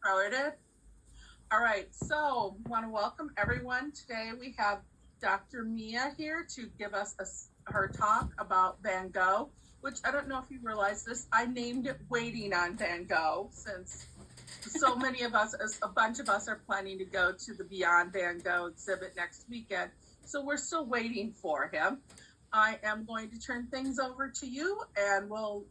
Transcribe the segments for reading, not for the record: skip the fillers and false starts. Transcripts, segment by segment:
Recorded. All right, so want to welcome everyone. Today we have Dr. Mia here to give us her talk about Van Gogh, which I don't know if you realize this. I named it Waiting on Van Gogh since so many of us, a bunch of us are planning to go to the Beyond Van Gogh exhibit next weekend. So we're still waiting for him. I am going to turn things over to you, and we'll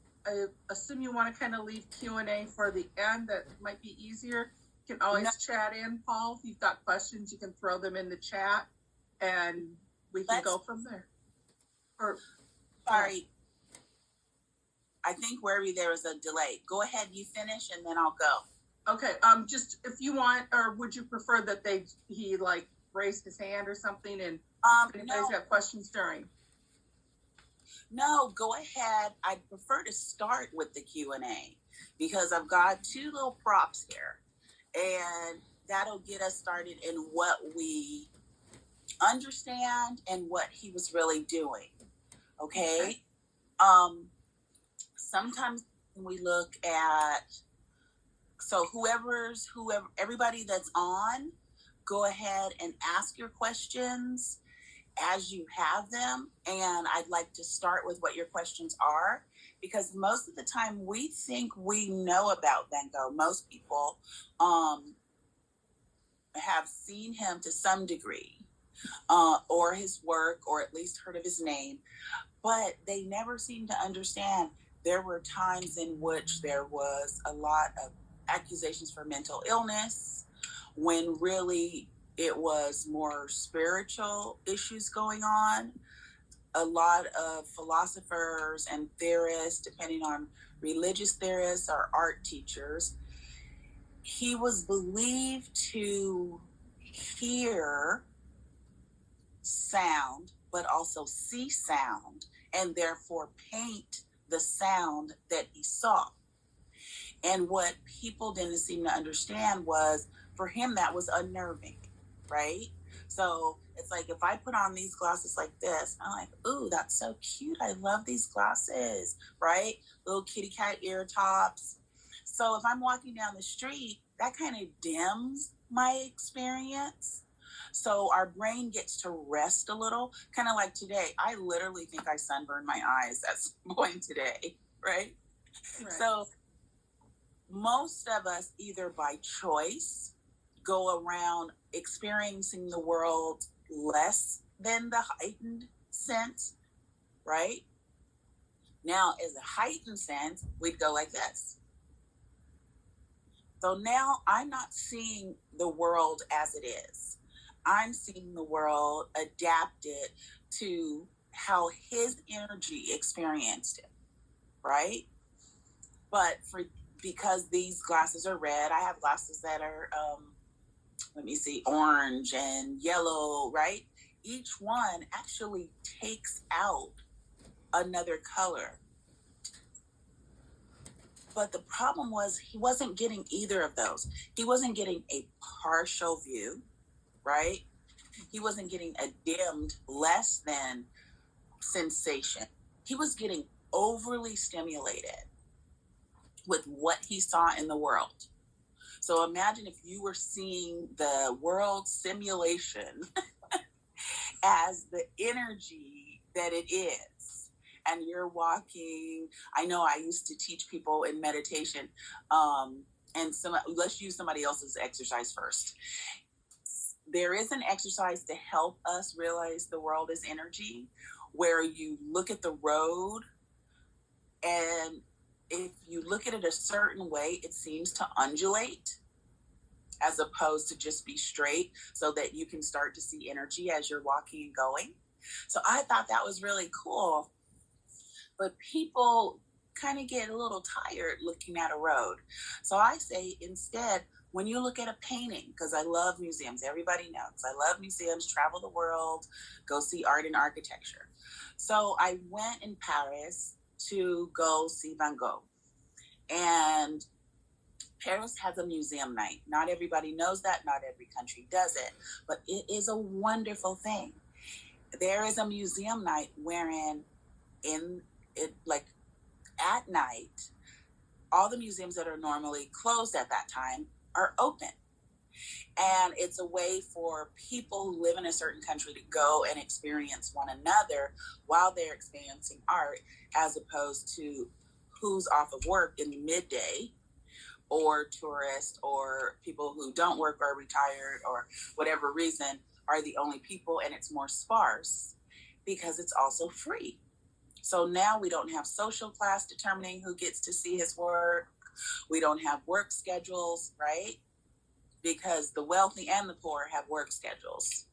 assume you want to kind of leave Q&A for the end. That might be easier. You can always chat in, Paul. If you've got questions, you can throw them in the chat, and we can go from there. Sorry. I think there was a delay. Go ahead, you finish, and then I'll go. Okay. Just if you want, or would you prefer that he like raised his hand or something, and if anybody's got questions during? No, go ahead. I prefer to start with the Q&A because I've got two little props here, and that'll get us started in what we understand and what he was really doing. Okay. Sometimes when we look at, so everybody that's on, go ahead and ask your questions as you have them. And I'd like to start with what your questions are, because most of the time we think we know about Van Gogh. Most people have seen him to some degree, or his work, or at least heard of his name, but they never seem to understand there were times in which there was a lot of accusations for mental illness, when really it was more spiritual issues going on. A lot of philosophers and theorists, depending on religious theorists or art teachers, he was believed to hear sound, but also see sound, and therefore paint the sound that he saw. And what people didn't seem to understand was, for him, that was unnerving, right? So it's like, if I put on these glasses like this, I'm like, ooh, that's so cute. I love these glasses, right? Little kitty cat ear tops. So if I'm walking down the street, that kind of dims my experience. So our brain gets to rest a little, kind of like today. I literally think I sunburned my eyes at some point today, right? So most of us, either by choice, go around experiencing the world less than the heightened sense, right? Now, as a heightened sense, we'd go like this. So now I'm not seeing the world as it is. I'm seeing the world adapted to how his energy experienced it, right? But because these glasses are red, I have glasses that are, orange and yellow, right? Each one actually takes out another color. But the problem was, he wasn't getting either of those. He wasn't getting a partial view, right? He wasn't getting a dimmed, less than sensation. He was getting overly stimulated with what he saw in the world. So imagine if you were seeing the world simulation as the energy that it is, and you're walking. I know I used to teach people in meditation, and let's use somebody else's exercise first. There is an exercise to help us realize the world is energy, where you look at the road, and if you look at it a certain way, it seems to undulate as opposed to just be straight, so that you can start to see energy as you're walking and going. So I thought that was really cool. But people kind of get a little tired looking at a road. So I say, instead, when you look at a painting, because I love museums, everybody knows I love museums, travel the world, go see art and architecture. So I went in Paris to go see Van Gogh. And Paris has a museum night. Not everybody knows that. Not every country does it. But it is a wonderful thing. There is a museum night wherein at night, all the museums that are normally closed at that time are open. And it's a way for people who live in a certain country to go and experience one another while they're experiencing art, as opposed to who's off of work in the midday, or tourists, or people who don't work or retired or whatever reason are the only people, and it's more sparse because it's also free. So now we don't have social class determining who gets to see his work. We don't have work schedules, right? Because the wealthy and the poor have work schedules.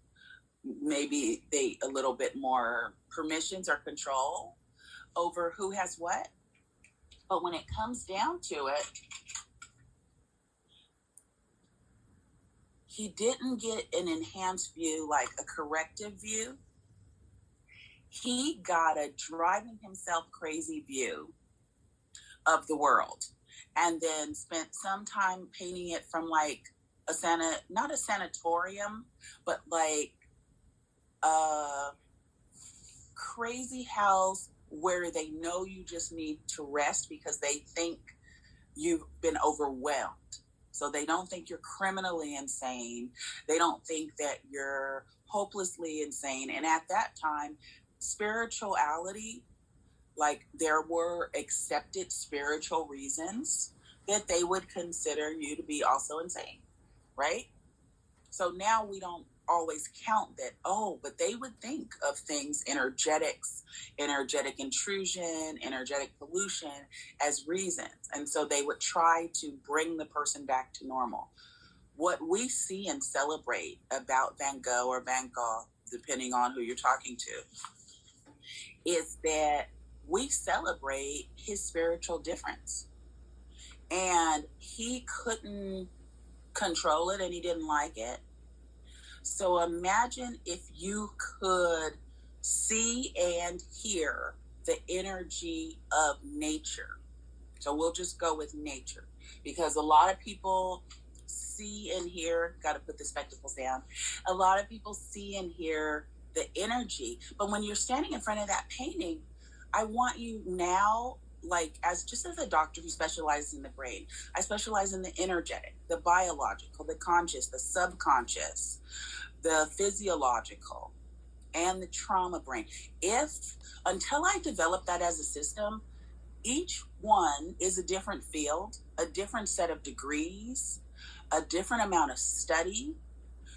Maybe they a little bit more permissions or control over who has what. But when it comes down to it, he didn't get an enhanced view, like a corrective view. He got a driving himself crazy view of the world, and then spent some time painting it from like not a sanatorium, but like a crazy house where they know you just need to rest because they think you've been overwhelmed. So they don't think you're criminally insane. They don't think that you're hopelessly insane. And at that time, spirituality, like there were accepted spiritual reasons that they would consider you to be also insane, right? So now we don't always count that, but they would think of things, energetics, energetic intrusion, energetic pollution, as reasons. And so they would try to bring the person back to normal. What we see and celebrate about Van Gogh or Van Gogh, depending on who you're talking to, is that we celebrate his spiritual difference. And he couldn't control it, and he didn't like it. So imagine if you could see and hear the energy of nature. So we'll just go with nature, because a lot of people see and hear, got to put the spectacles down. A lot of people see and hear the energy, but when you're standing in front of that painting, I want you now, like as a doctor who specializes in the brain, I specialize in the energetic, the biological, the conscious, the subconscious, the physiological, and the trauma brain. Until I develop that as a system, each one is a different field, a different set of degrees, a different amount of study.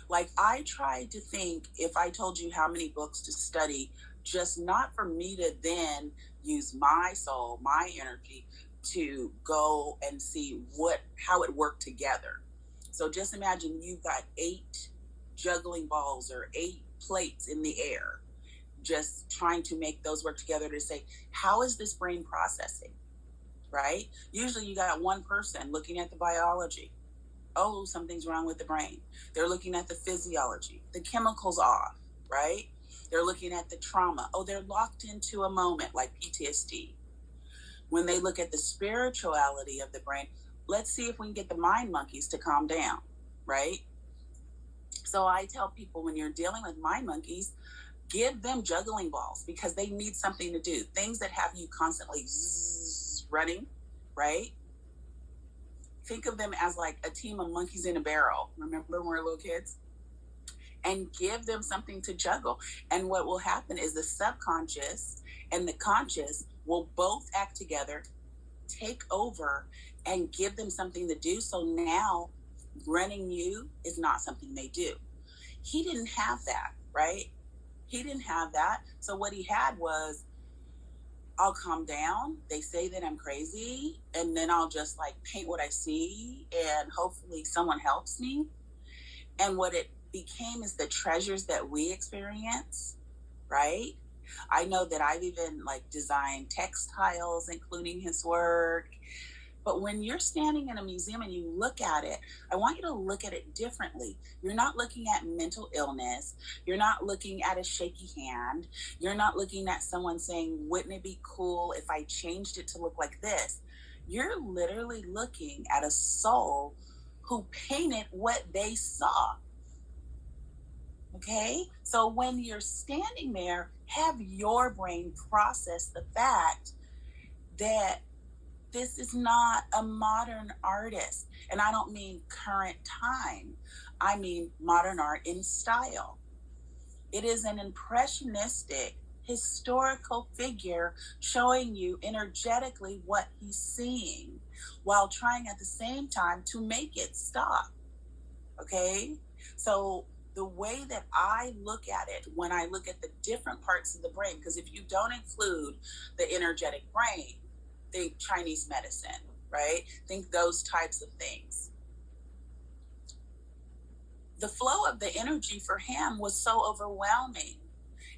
Like I tried to think, if I told you how many books to study, just not for me to then use my soul, my energy to go and see how it worked together. So just imagine you've got 8 juggling balls or 8 plates in the air, just trying to make those work together to say, how is this brain processing, right? Usually you got one person looking at the biology. Oh, something's wrong with the brain. They're looking at the physiology, the chemicals off, right? They're looking at the trauma. Oh, they're locked into a moment like PTSD. When they look at the spirituality of the brain, let's see if we can get the mind monkeys to calm down, right? So I tell people, when you're dealing with mind monkeys, give them juggling balls, because they need something to do. Things that have you constantly running, right? Think of them as like a team of monkeys in a barrel. Remember when we were little kids? And give them something to juggle. And what will happen is the subconscious and the conscious will both act together, take over, and give them something to do. So now running you is not something they do. He didn't have that, right? He didn't have that. So what he had was, I'll calm down. They say that I'm crazy, and then I'll just like paint what I see, and hopefully someone helps me. And what it became is the treasures that we experience, right? I know that I've even like designed textiles, including his work. But when you're standing in a museum and you look at it, I want you to look at it differently. You're not looking at mental illness. You're not looking at a shaky hand. You're not looking at someone saying, wouldn't it be cool if I changed it to look like this? You're literally looking at a soul who painted what they saw. Okay? So when you're standing there, have your brain process the fact that this is not a modern artist. And I don't mean current time. I mean modern art in style. It is an impressionistic, historical figure showing you energetically what he's seeing while trying at the same time to make it stop. Okay? So the way that I look at it when I look at the different parts of the brain, because if you don't include the energetic brain, think Chinese medicine, right? Think those types of things. The flow of the energy for him was so overwhelming.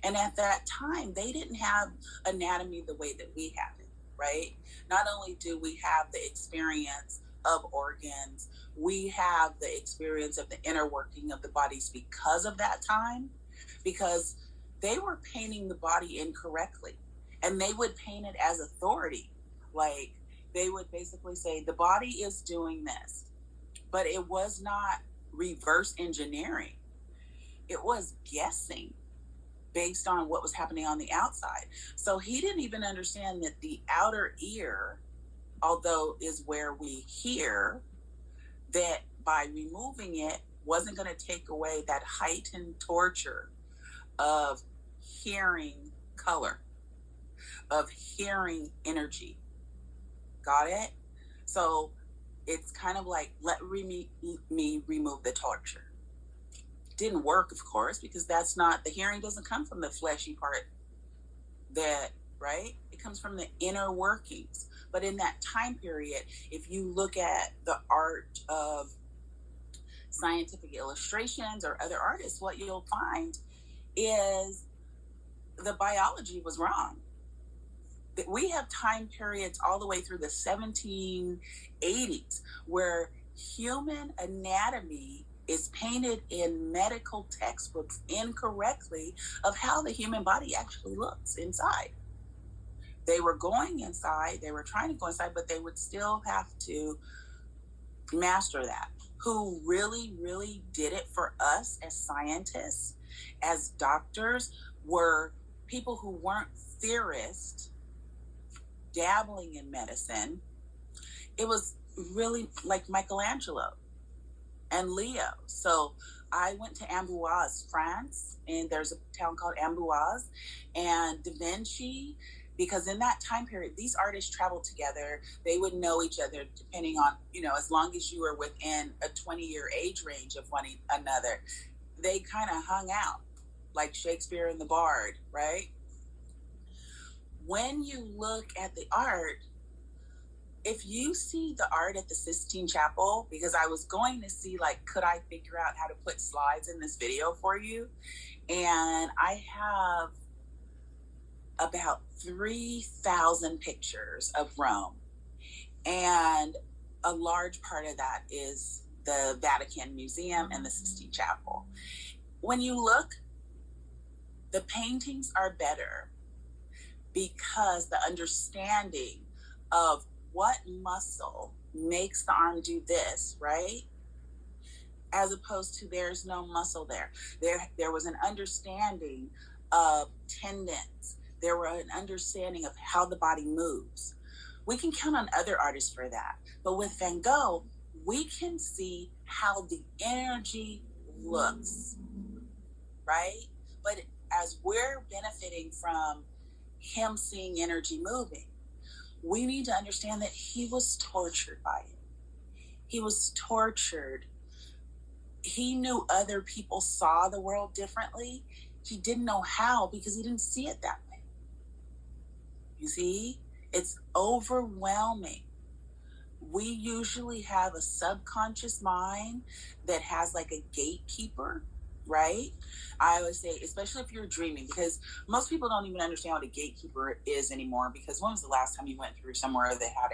And at that time, they didn't have anatomy the way that we have it, right? Not only do we have the experience of organs, we have the experience of the inner working of the bodies because of that time, because they were painting the body incorrectly. And they would paint it as authority. Like, they would basically say, the body is doing this. But it was not reverse engineering. It was guessing based on what was happening on the outside. So he didn't even understand that the outer ear, although is where we hear, that by removing it wasn't going to take away that heightened torture of hearing color, of hearing energy. Got it? So it's kind of like, let me remove the torture. Didn't work, of course, because that's not, the hearing doesn't come from the fleshy part that, right? It comes from the inner workings. But in that time period, if you look at the art of scientific illustrations or other artists, what you'll find is the biology was wrong. We have time periods all the way through the 1780s where human anatomy is painted in medical textbooks incorrectly of how the human body actually looks inside. They were going inside, they were trying to go inside, but they would still have to master that. Who really, really did it for us as scientists, as doctors, were people who weren't theorists, dabbling in medicine. It was really like Michelangelo and Leo. So I went to Amboise, France, and there's a town called Amboise, and Da Vinci, because in that time period, these artists traveled together. They would know each other depending on, as long as you were within a 20-year age range of one another. They kind of hung out like Shakespeare and the Bard, right? When you look at the art, if you see the art at the Sistine Chapel, because I was going to see, could I figure out how to put slides in this video for you? And I have about 3,000 pictures of Rome. And a large part of that is the Vatican Museum and the Sistine Chapel. When you look, the paintings are better because the understanding of what muscle makes the arm do this, right? As opposed to there's no muscle there. There was an understanding of tendons. There was an understanding of how the body moves. We can count on other artists for that. But with Van Gogh, we can see how the energy looks, right? But as we're benefiting from him seeing energy moving, we need to understand that he was tortured by it. He was tortured. He knew other people saw the world differently. He didn't know how because he didn't see it that way. You see, it's overwhelming. We usually have a subconscious mind that has like a gatekeeper, right? I always say, especially if you're dreaming, because most people don't even understand what a gatekeeper is anymore, because when was the last time you went through somewhere that had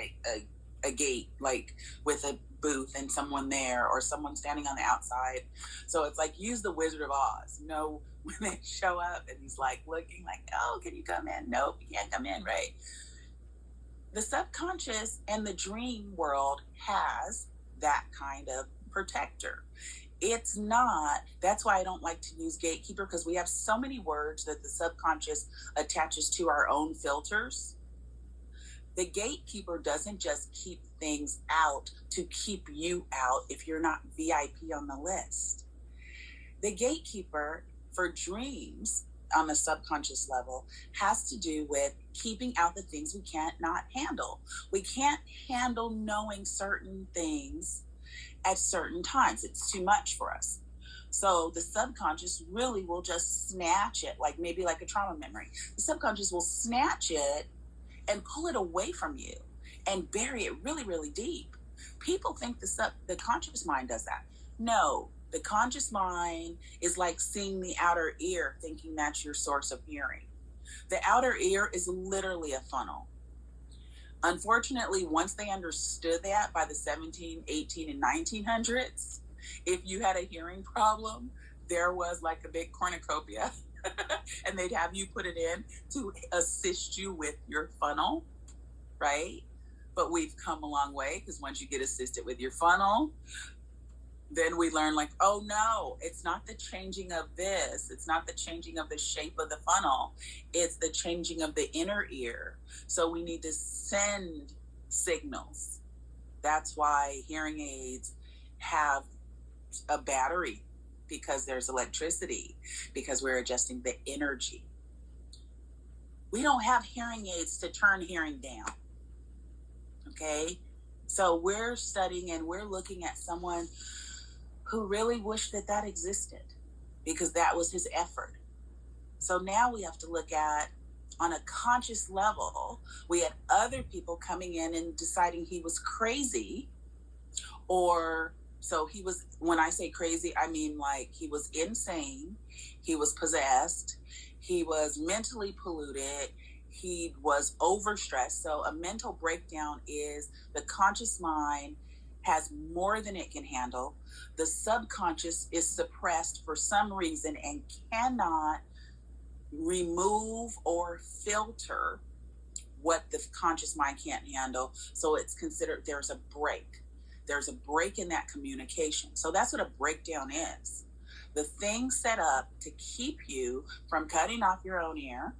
a gate, like with a booth and someone there or someone standing on the outside? So it's like, use the Wizard of Oz. When they show up and he's like looking like, oh, can you come in? Nope, you can't come in, right? The subconscious and the dream world has that kind of protector. It's not, that's why I don't like to use gatekeeper, because we have so many words that the subconscious attaches to our own filters The gatekeeper doesn't just keep things out to keep you out if you're not VIP on the list. The gatekeeper for dreams on the subconscious level has to do with keeping out the things we can't not handle. We can't handle knowing certain things at certain times. It's too much for us. So the subconscious really will just snatch it, like maybe like a trauma memory. The subconscious will snatch it and pull it away from you and bury it really, really deep. People think the conscious mind does that. No, the conscious mind is like seeing the outer ear, thinking that's your source of hearing. The outer ear is literally a funnel. Unfortunately, once they understood that by the 17, 18, and 1900s, if you had a hearing problem, there was like a big cornucopia and they'd have you put it in to assist you with your funnel, right? But we've come a long way, because once you get assisted with your funnel, then we learn like, oh no, it's not the changing of this. It's not the changing of the shape of the funnel. It's the changing of the inner ear. So we need to send signals. That's why hearing aids have a battery, because there's electricity, because we're adjusting the energy. We don't have hearing aids to turn hearing down. Okay? So we're studying and we're looking at someone who really wished that existed, because that was his effort. So now we have to look at, on a conscious level, we had other people coming in and deciding he was crazy, or so he was, when I say crazy, I mean like he was insane, he was possessed, he was mentally polluted, he was overstressed. So a mental breakdown is the conscious mind has more than it can handle. The subconscious is suppressed for some reason and cannot remove or filter what the conscious mind can't handle. So it's considered there's a break. There's a break in that communication. So that's what a breakdown is. The thing set up to keep you from cutting off your own ear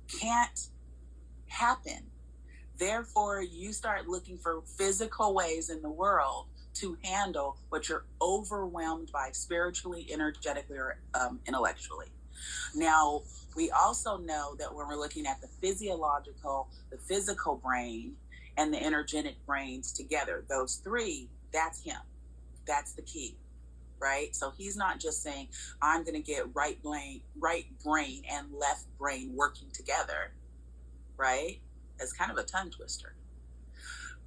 can't happen. Therefore, you start looking for physical ways in the world to handle what you're overwhelmed by spiritually, energetically, or intellectually. Now, we also know that when we're looking at the physical brain, and the energetic brains together, those three, that's him. That's the key, right? So he's not just saying, I'm going to get right brain and left brain working together, right? It's kind of a tongue twister.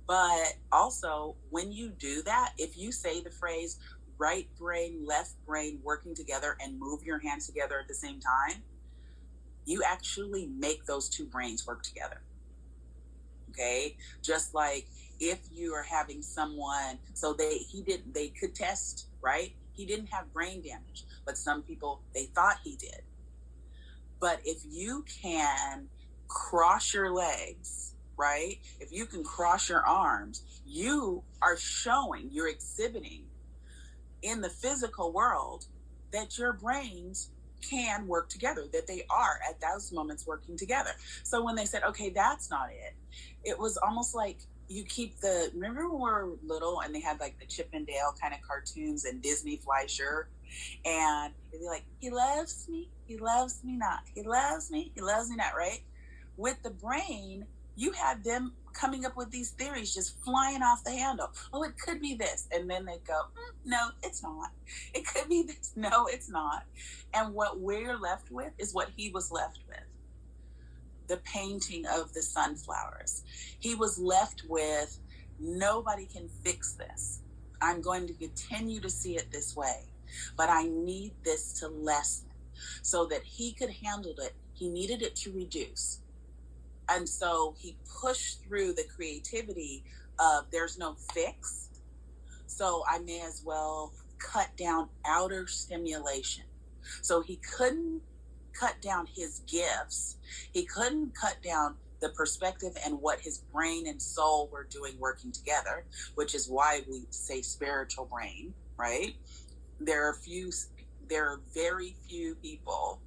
But also, when you do that, if you say the phrase right brain, left brain working together and move your hands together at the same time, you actually make those two brains work together. Okay, just like if you are having someone, so they could test, right? He didn't have brain damage, but some people, they thought he did. But if you can cross your legs, right? If you can cross your arms, you are showing, you're exhibiting in the physical world that your brains can work together, that they are at those moments working together. So when they said, okay, that's not it, it was almost like you keep remember when we were little and they had like the Chip and Dale kind of cartoons and Disney Fleischer, and they'd be like, he loves me not, he loves me not, right? With the brain, you had them coming up with these theories just flying off the handle. Oh, it could be this. And then they go, no, it's not. It could be this. No, it's not. And what we're left with is what he was left with. The painting of the sunflowers. He was left with, nobody can fix this. I'm going to continue to see it this way, but I need this to lessen. So that he could handle it, he needed it to reduce. And so he pushed through the creativity of there's no fix, so I may as well cut down outer stimulation. So he couldn't cut down his gifts. He couldn't cut down the perspective and what his brain and soul were doing working together, which is why we say spiritual brain, right? There are very few people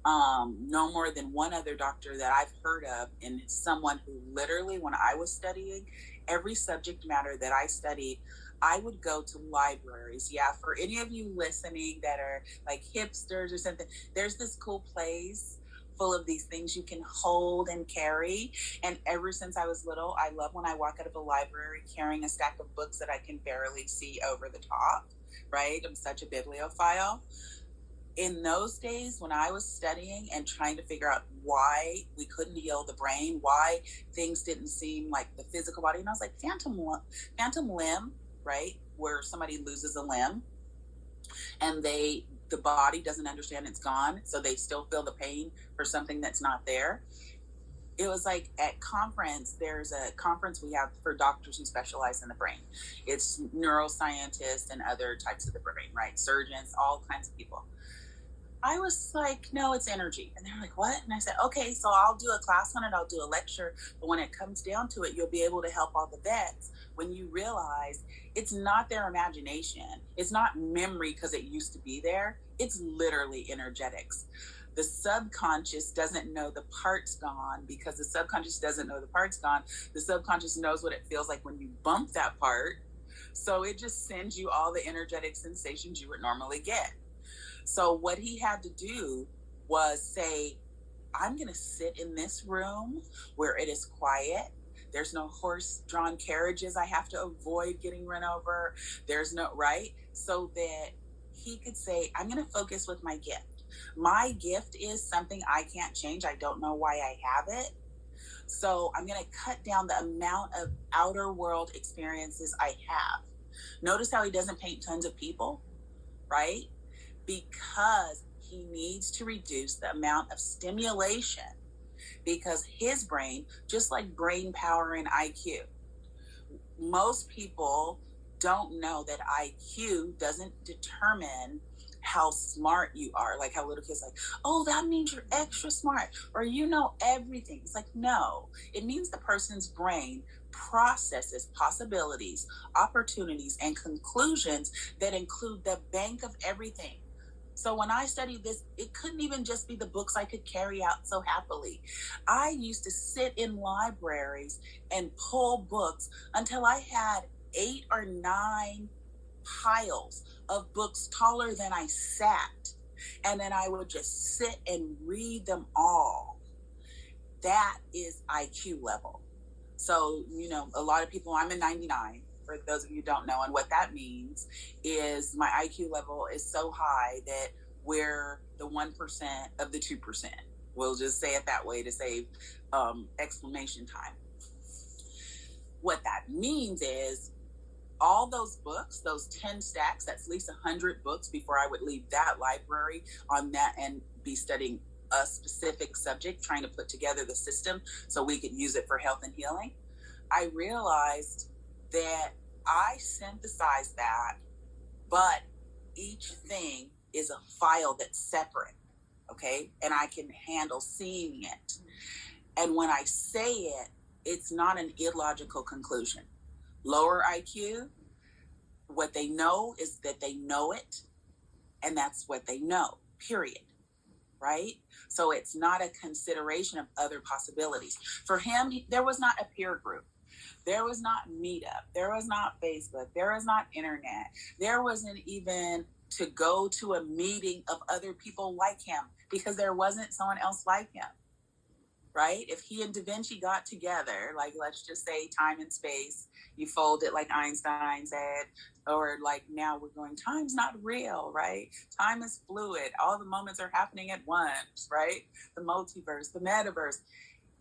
No more than one other doctor that I've heard of, and it's someone who literally, when I was studying, every subject matter that I studied, I would go to libraries. Yeah, for any of you listening that are like hipsters or something, there's this cool place full of these things you can hold and carry. And ever since I was little, I love when I walk out of a library carrying a stack of books that I can barely see over the top, right? I'm such a bibliophile. In those days when I was studying and trying to figure out why we couldn't heal the brain, why things didn't seem like the physical body, and I was like, phantom limb, right? Where somebody loses a limb and the body doesn't understand it's gone, so they still feel the pain for something that's not there. It was like at conference, there's a conference we have for doctors who specialize in the brain. It's neuroscientists and other types of the brain, right? Surgeons, all kinds of people. I was like, no, it's energy. And they're like, what? And I said, okay, so I'll do a class on it. I'll do a lecture. But when it comes down to it, you'll be able to help all the vets when you realize it's not their imagination. It's not memory because it used to be there. It's literally energetics. The subconscious doesn't know the part's gone because the subconscious doesn't know the part's gone. The subconscious knows what it feels like when you bump that part. So it just sends you all the energetic sensations you would normally get. So what he had to do was say, I'm going to sit in this room where it is quiet. There's no horse-drawn carriages I have to avoid getting run over. There's no, right? So that he could say, I'm going to focus with my gift. My gift is something I can't change. I don't know why I have it. So I'm going to cut down the amount of outer world experiences I have. Notice how he doesn't paint tons of people, right? Because he needs to reduce the amount of stimulation, because his brain, just like brain power and IQ, most people don't know that IQ doesn't determine how smart you are. Like how little kids like, oh, that means you're extra smart or you know everything. It's like, no, it means the person's brain processes possibilities, opportunities, and conclusions that include the bank of everything. So when I studied this, it couldn't even just be the books I could carry out so happily. I used to sit in libraries and pull books until I had 8 or 9 piles of books taller than I sat. And then I would just sit and read them all. That is IQ level. So, you know, a lot of people, I'm a 99. For those of you who don't know, and what that means is my IQ level is so high that we're the 1% of the 2%. We'll just say it that way to save exclamation time. What that means is all those books, those 10 stacks, that's at least 100 books before I would leave that library on that and be studying a specific subject, trying to put together the system so we could use it for health and healing. I realized that I synthesized that, but each thing is a file that's separate, okay? And I can handle seeing it. And when I say it, it's not an illogical conclusion. Lower IQ, what they know is that they know it, and that's what they know, period, right? So it's not a consideration of other possibilities. For him, there was not a peer group. There was not Meetup. There was not Facebook. There was not internet. There wasn't even to go to a meeting of other people like him because there wasn't someone else like him, right? If he and Da Vinci got together, like let's just say time and space, you fold it like Einstein said, or like now we're going, time's not real, right? Time is fluid. All the moments are happening at once, right? The multiverse, the metaverse.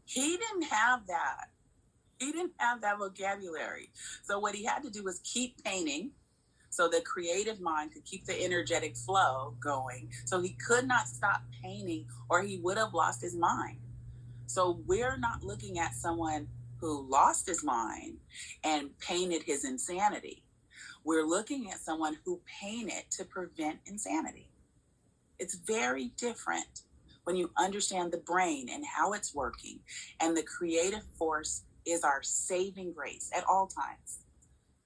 He didn't have that. He didn't have that vocabulary. So what he had to do was keep painting so the creative mind could keep the energetic flow going. So he could not stop painting or he would have lost his mind. So we're not looking at someone who lost his mind and painted his insanity. We're looking at someone who painted to prevent insanity. It's very different when you understand the brain and how it's working, and the creative force is our saving grace at all times.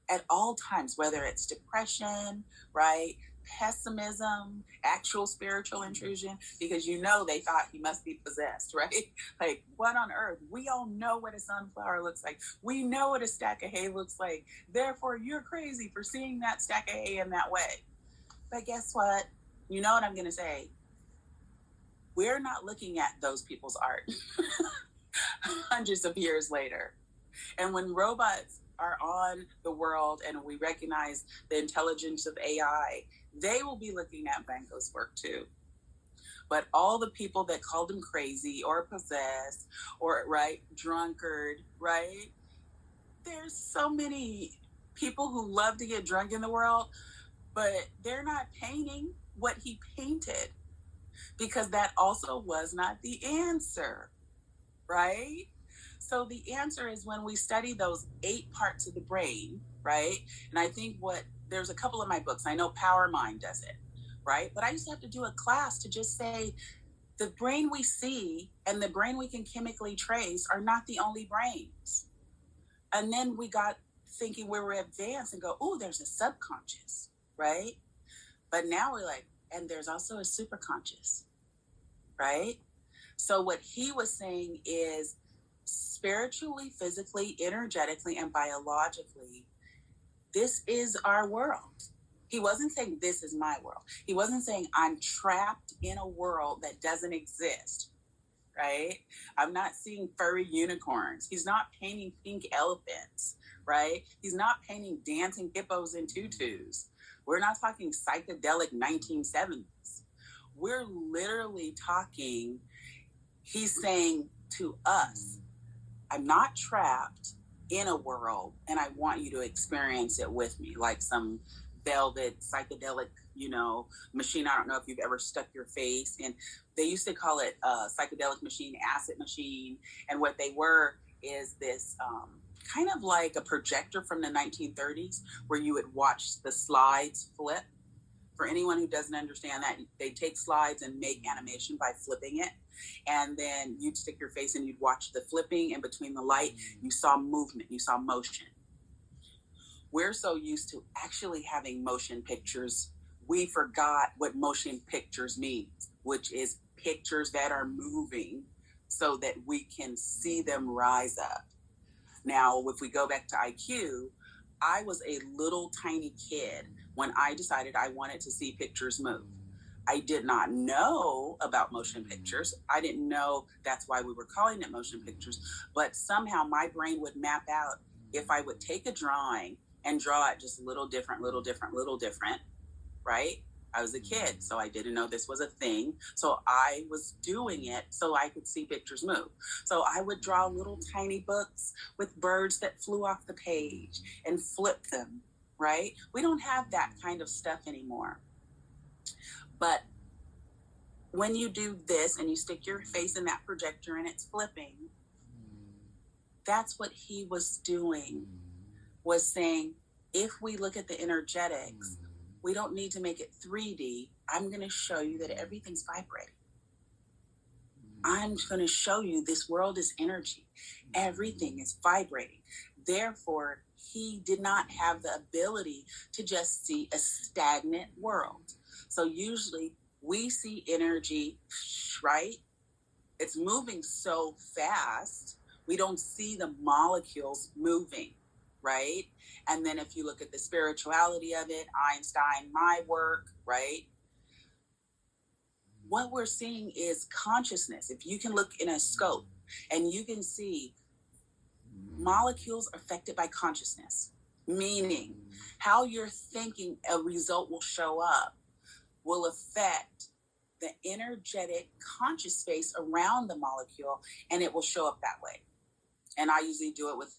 At all times, whether it's depression, right? pessimism, actual spiritual intrusion, because they thought he must be possessed, right? Like, what on earth? We all know what a sunflower looks like. We know what a stack of hay looks like. Therefore, you're crazy for seeing that stack of hay in that way. But guess what? You know what I'm going to say? We're not looking at those people's art hundreds of years later. And when robots are on the world and we recognize the intelligence of AI, they will be looking at Van Gogh's work too. But all the people that called him crazy or possessed or, right, drunkard, right? There's so many people who love to get drunk in the world, but they're not painting what he painted, because that also was not the answer, right? So the answer is when we study those 8 parts of the brain, right? And I think there's a couple of my books. I know Power Mind does it, right? But I used to have to do a class to just say the brain we see and the brain we can chemically trace are not the only brains. And then we got thinking we were advanced and go, oh, there's a subconscious, right? But now we're like, and there's also a superconscious, right? So what he was saying is spiritually, physically, energetically, and biologically, this is our world. He wasn't saying this is my world. He wasn't saying I'm trapped in a world that doesn't exist, right? I'm not seeing furry unicorns. He's not painting pink elephants, right? He's not painting dancing hippos in tutus. We're not talking psychedelic 1970s. We're literally talking, he's saying to us, I'm not trapped in a world and I want you to experience it with me, like some velvet psychedelic, machine. I don't know if you've ever stuck your face in. They used to call it psychedelic machine, acid machine. And what they were is this kind of like a projector from the 1930s where you would watch the slides flip. For anyone who doesn't understand that, they take slides and make animation by flipping it. And then you'd stick your face and you'd watch the flipping, and between the light, you saw movement, you saw motion. We're so used to actually having motion pictures, we forgot what motion pictures means, which is pictures that are moving so that we can see them rise up. Now, if we go back to IQ, I was a little tiny kid when I decided I wanted to see pictures move. I did not know about motion pictures. I didn't know that's why we were calling it motion pictures, but somehow my brain would map out if I would take a drawing and draw it just a little different, right? I was a kid, so I didn't know this was a thing. So I was doing it so I could see pictures move. So I would draw little tiny books with birds that flew off the page and flip them, right? We don't have that kind of stuff anymore. But when you do this and you stick your face in that projector and it's flipping, that's what he was doing, was saying, if we look at the energetics, we don't need to make it 3D. I'm going to show you that everything's vibrating. I'm going to show you this world is energy. Everything is vibrating. Therefore, he did not have the ability to just see a stagnant world. So usually we see energy, right? It's moving so fast, we don't see the molecules moving, right? And then if you look at the spirituality of it, Einstein, my work, right? What we're seeing is consciousness. If you can look in a scope and you can see molecules affected by consciousness, meaning how you're thinking a result will show up will affect the energetic conscious space around the molecule, and it will show up that way. And I usually do it with,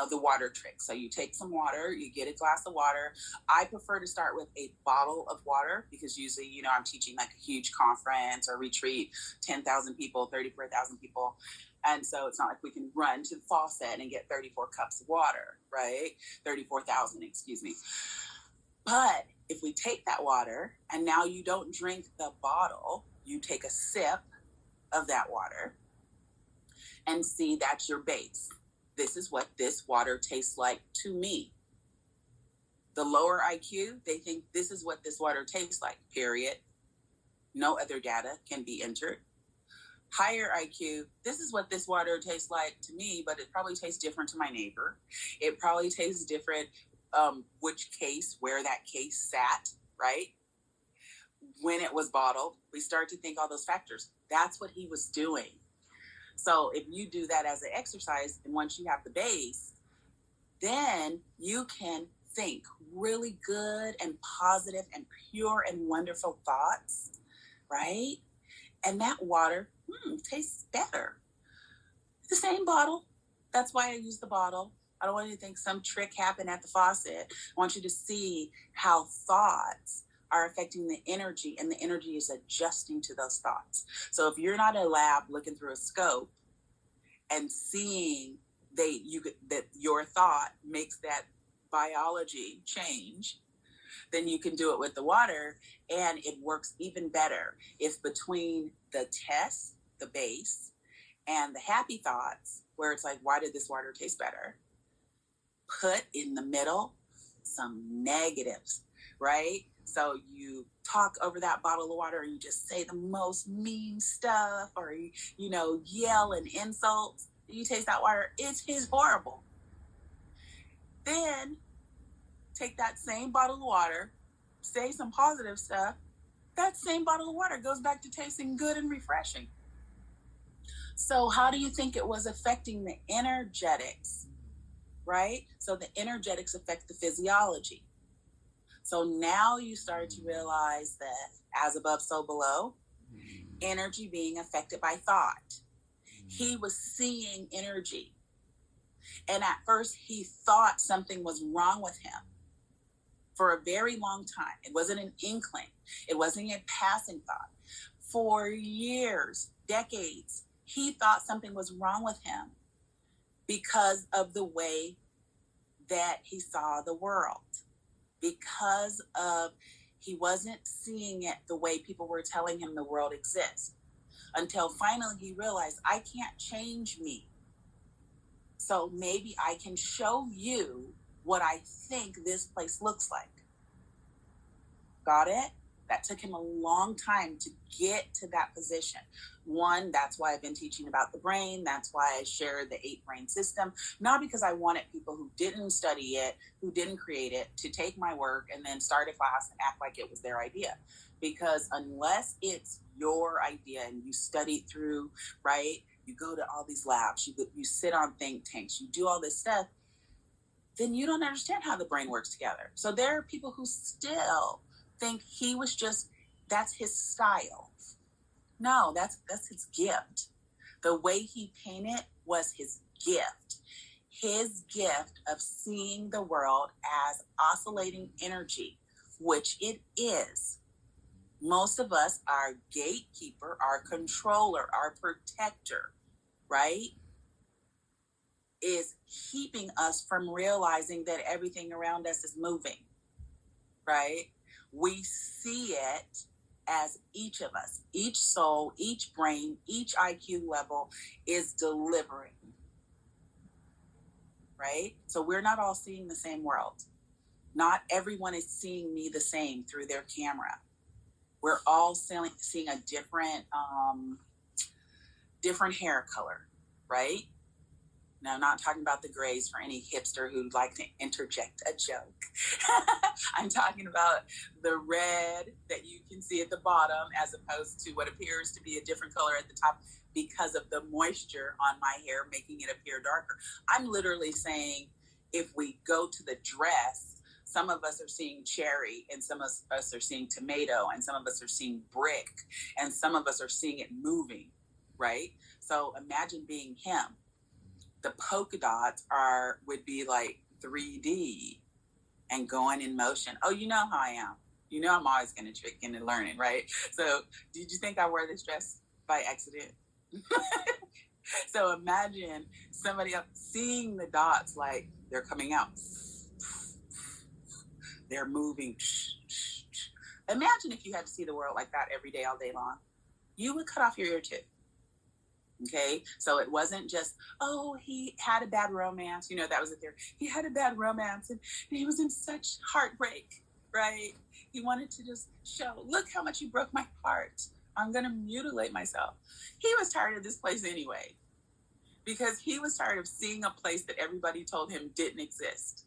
the water trick. So you take some water, you get a glass of water. I prefer to start with a bottle of water because usually, I'm teaching like a huge conference or retreat, 10,000 people, 34,000 people. And so it's not like we can run to the faucet and get 34 cups of water, right? 34,000, excuse me. But if we take that water and now you don't drink the bottle, you take a sip of that water and see that's your base. This is what this water tastes like to me. The lower IQ, they think this is what this water tastes like, period. No other data can be entered. Higher IQ, this is what this water tastes like to me, but it probably tastes different to my neighbor. It probably tastes different, which case, where that case sat, right? When it was bottled, we start to think all those factors. That's what he was doing. So if you do that as an exercise, and once you have the base, then you can think really good and positive and pure and wonderful thoughts, right? And that water tastes better. The same bottle. That's why I use the bottle. I don't want you to think some trick happened at the faucet. I want you to see how thoughts are affecting the energy, and the energy is adjusting to those thoughts. So if you're not in a lab looking through a scope and seeing that your thought makes that biology change, then you can do it with the water, and it works even better if between the test, the base, and the happy thoughts, where it's like, why did this water taste better? Put in the middle some negatives, right? So you talk over that bottle of water, and you just say the most mean stuff, or yell and insults. You taste that water, it's horrible. Then take that same bottle of water, say some positive stuff. That same bottle of water goes back to tasting good and refreshing. So how do you think it was affecting the energetics, right? So the energetics affect the physiology. So now you start to realize that as above, so below, energy being affected by thought. He was seeing energy. And at first he thought something was wrong with him for a very long time. It wasn't an inkling. It wasn't a passing thought. For years, decades, he thought something was wrong with him because of the way that he saw the world. Because of he wasn't seeing it the way people were telling him the world exists. Until finally he realized, I can't change me. So maybe I can show you what I think this place looks like. Got it? That took him a long time to get to that position. One, that's why I've been teaching about the brain. That's why I shared the 8 brain system. Not because I wanted people who didn't study it, who didn't create it, to take my work and then start a class and act like it was their idea. Because unless it's your idea and you study through, right? You go to all these labs, you sit on think tanks, you do all this stuff, then you don't understand how the brain works together. So there are people who still think he was just, that's his style. No, that's his gift. The way he painted was his gift. His gift of seeing the world as oscillating energy, which it is. Most of us, our gatekeeper, our controller, our protector, right, is keeping us from realizing that everything around us is moving, right? We see it as each of us, each soul, each brain, each IQ level is delivering, right? So we're not all seeing the same world. Not everyone is seeing me the same through their camera. We're all seeing a different hair color, right? Now, I'm not talking about the grays for any hipster who'd like to interject a joke. I'm talking about the red that you can see at the bottom as opposed to what appears to be a different color at the top because of the moisture on my hair making it appear darker. I'm literally saying if we go to the dress, some of us are seeing cherry and some of us are seeing tomato and some of us are seeing brick and some of us are seeing it moving, right? So imagine being him. The polka dots would be like 3D and going in motion. Oh, you know how I am. You know I'm always going to trick into learning, right? So did you think I wore this dress by accident? So imagine somebody else seeing the dots like they're coming out. They're moving. Imagine if you had to see the world like that every day, all day long. You would cut off your ear too. Okay, so it wasn't just, oh, he had a bad romance. That was it there. He had a bad romance and he was in such heartbreak, right? He wanted to just show, look how much you broke my heart. I'm going to mutilate myself. He was tired of this place anyway, because he was tired of seeing a place that everybody told him didn't exist,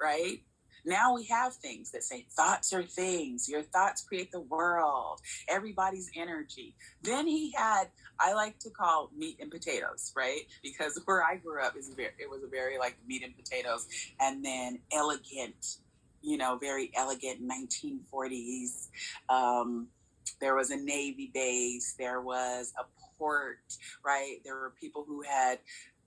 right? Now we have things that say thoughts are things. Your thoughts create the world. Everybody's energy. Then he had, I like to call meat and potatoes, right? Because where I grew up, it was a very like meat and potatoes, and then elegant, very elegant 1940s. There was a Navy base. There was a port, right? There were people who had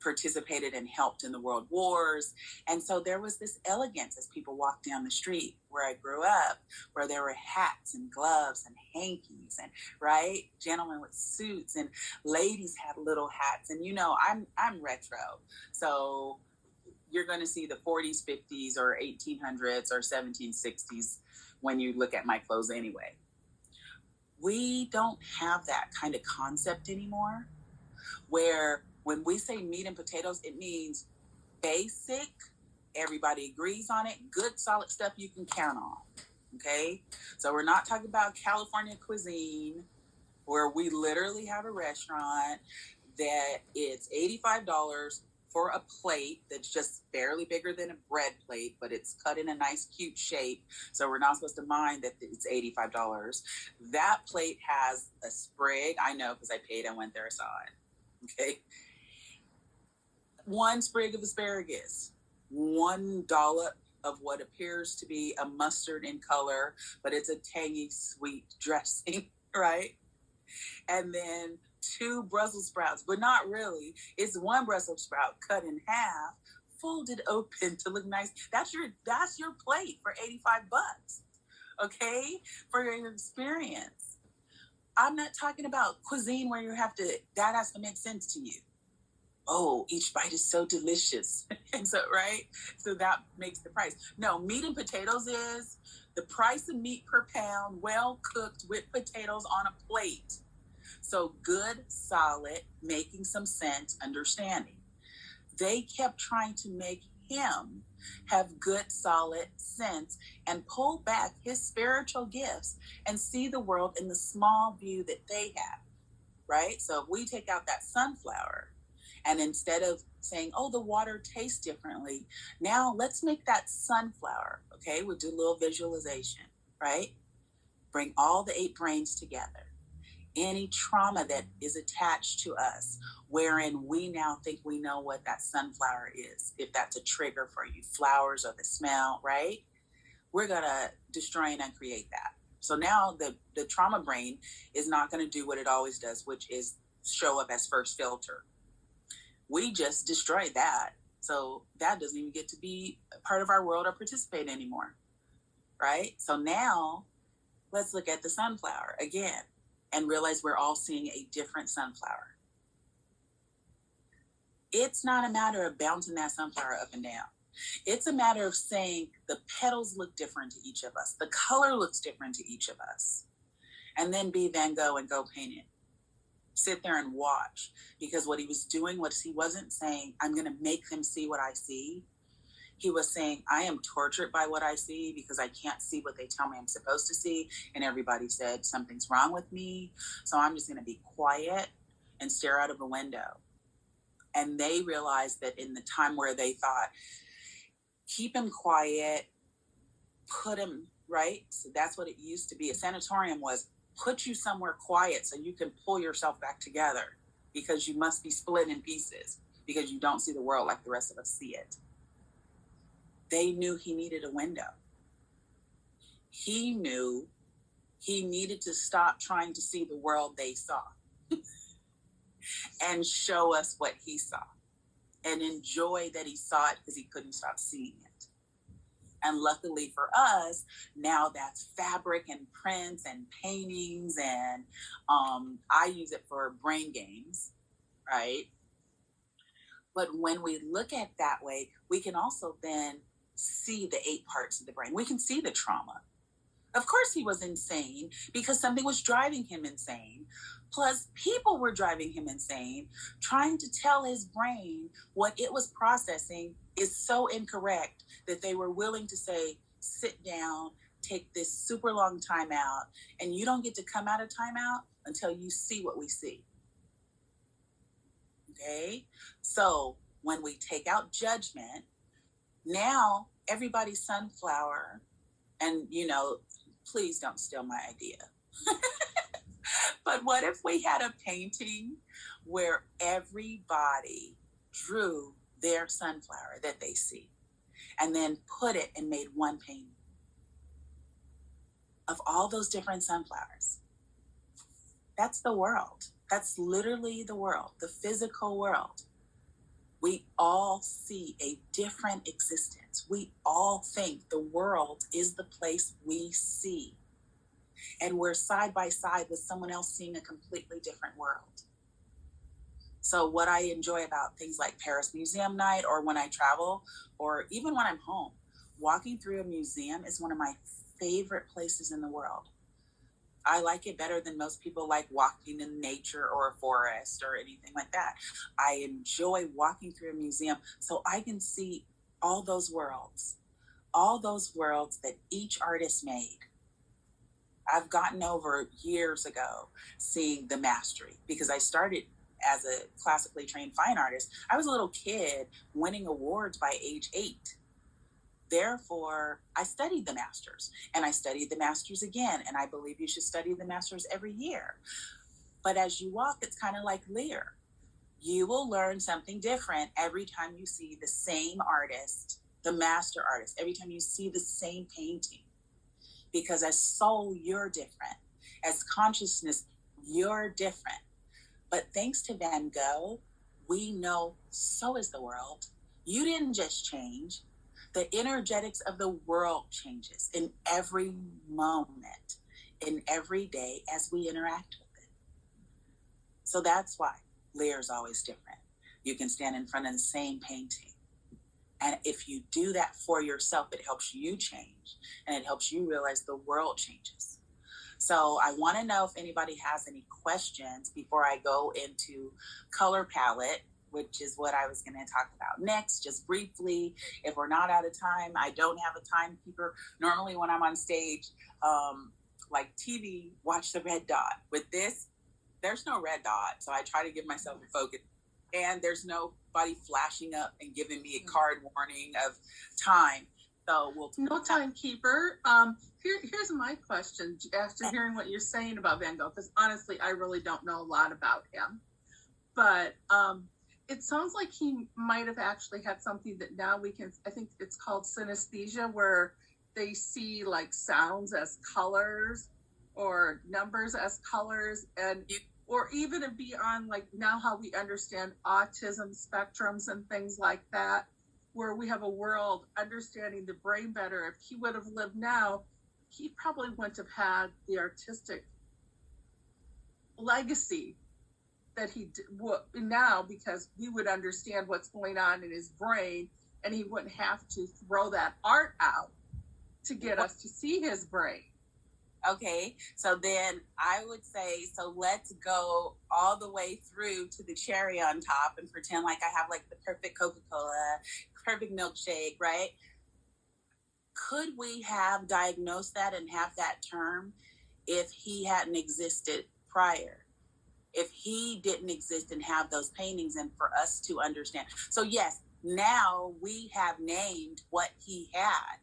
participated and helped in the world wars. And so there was this elegance as people walked down the street where I grew up, where there were hats and gloves and hankies and, right, gentlemen with suits, and ladies had little hats. And I'm retro. So you're going to see the 40s, 50s, or 1800s or 1760s when you look at my clothes anyway. We don't have that kind of concept anymore, where when we say meat and potatoes, it means basic, everybody agrees on it, good, solid stuff you can count on, okay? So we're not talking about California cuisine, where we literally have a restaurant that it's $85 for a plate that's just barely bigger than a bread plate, but it's cut in a nice, cute shape. So we're not supposed to mind that it's $85. That plate has a sprig. I know because I paid, I went there, I saw it. Okay. One sprig of asparagus, one dollop of what appears to be a mustard in color, but it's a tangy, sweet dressing, right? And then 2 Brussels sprouts, but not really. It's 1 Brussels sprout cut in half, folded open to look nice. That's your plate for $85, okay? For your experience. I'm not talking about cuisine where that has to make sense to you. Oh, each bite is so delicious. And so, right? So that makes the price. No, meat and potatoes is the price of meat per pound, well cooked with potatoes on a plate. So good, solid, making some sense, understanding. They kept trying to make him have good, solid sense and pull back his spiritual gifts and see the world in the small view that they have, right? So if we take out that sunflower, and instead of saying, oh, the water tastes differently, now let's make that sunflower, okay? We'll do a little visualization, right? Bring all the 8 brains together. Any trauma that is attached to us, wherein we now think we know what that sunflower is, if that's a trigger for you, flowers or the smell, right? We're gonna destroy and uncreate that. So now the trauma brain is not gonna do what it always does, which is show up as first filter. We just destroyed that. So that doesn't even get to be a part of our world or participate anymore, right? So now let's look at the sunflower again and realize we're all seeing a different sunflower. It's not a matter of bouncing that sunflower up and down. It's a matter of saying the petals look different to each of us. The color looks different to each of us. And then be Van Gogh and go paint it. Sit there and watch, because what he was doing was he wasn't saying, I'm going to make them see what I see. He was saying, I am tortured by what I see because I can't see what they tell me I'm supposed to see. And everybody said something's wrong with me. So I'm just going to be quiet and stare out of a window. And they realized that in the time where they thought, keep him quiet, put him, right? So that's what it used to be. A sanatorium was put you somewhere quiet so you can pull yourself back together, because you must be split in pieces because you don't see the world like the rest of us see it. They knew he needed a window. He knew he needed to stop trying to see the world they saw and show us what he saw and enjoy that he saw it, because he couldn't stop seeing it. And luckily for us, now that's fabric and prints and paintings, and I use it for brain games, right? But when we look at it that way, we can also then see the 8 parts of the brain. We can see the trauma. Of course he was insane because something was driving him insane. Plus, people were driving him insane, trying to tell his brain what it was processing is so incorrect that they were willing to say, sit down, take this super long time out, and you don't get to come out of timeout until you see what we see. Okay? So when we take out judgment, now everybody's sunflower, and please don't steal my idea. But what if we had a painting where everybody drew their sunflower that they see and then put it and made one painting of all those different sunflowers? That's the world. That's literally the world, the physical world. We all see a different existence. We all think the world is the place we see. And we're side by side with someone else seeing a completely different world. So what I enjoy about things like Paris Museum Night, or when I travel, or even when I'm home, walking through a museum is one of my favorite places in the world. I like it better than most people like walking in nature or a forest or anything like that. I enjoy walking through a museum so I can see all those worlds that each artist made. I've gotten over years ago seeing the mastery, because I started as a classically trained fine artist. I was a little kid winning awards by age 8. Therefore, I studied the masters, and I studied the masters again. And I believe you should study the masters every year. But as you walk, it's kind of like Lear. You will learn something different every time you see the same artist, the master artist, every time you see the same painting. Because as soul, you're different. As consciousness, you're different. But thanks to Van Gogh, we know so is the world. You didn't just change. The energetics of the world changes in every moment, in every day as we interact with it. So that's why Lear's always different. You can stand in front of the same painting. And if you do that for yourself, it helps you change, and it helps you realize the world changes. So I want to know if anybody has any questions before I go into color palette, which is what I was going to talk about next, just briefly. If we're not out of time, I don't have a timekeeper. Normally when I'm on stage, like TV, watch the red dot. With this, there's no red dot. So I try to give myself a focus. And there's nobody flashing up and giving me a card warning of time. So we'll no timekeeper. Here's my question after hearing what you're saying about Van Gogh, because honestly, I really don't know a lot about him. But it sounds like he might have actually had something that now we can, I think it's called synesthesia, where they see like sounds as colors or numbers as colors, and or even beyond, like now how we understand autism spectrums and things like that, where we have a world understanding the brain better. If he would have lived now, he probably wouldn't have had the artistic legacy that he now, because we would understand what's going on in his brain, and he wouldn't have to throw that art out to get us to see his brain. Okay, so then I would say, so let's go all the way through to the cherry on top and pretend like I have like the perfect Coca-Cola, perfect milkshake, right? Could we have diagnosed that and have that term if he hadn't existed prior? If he didn't exist and have those paintings, and for us to understand. So yes, now we have named what he had.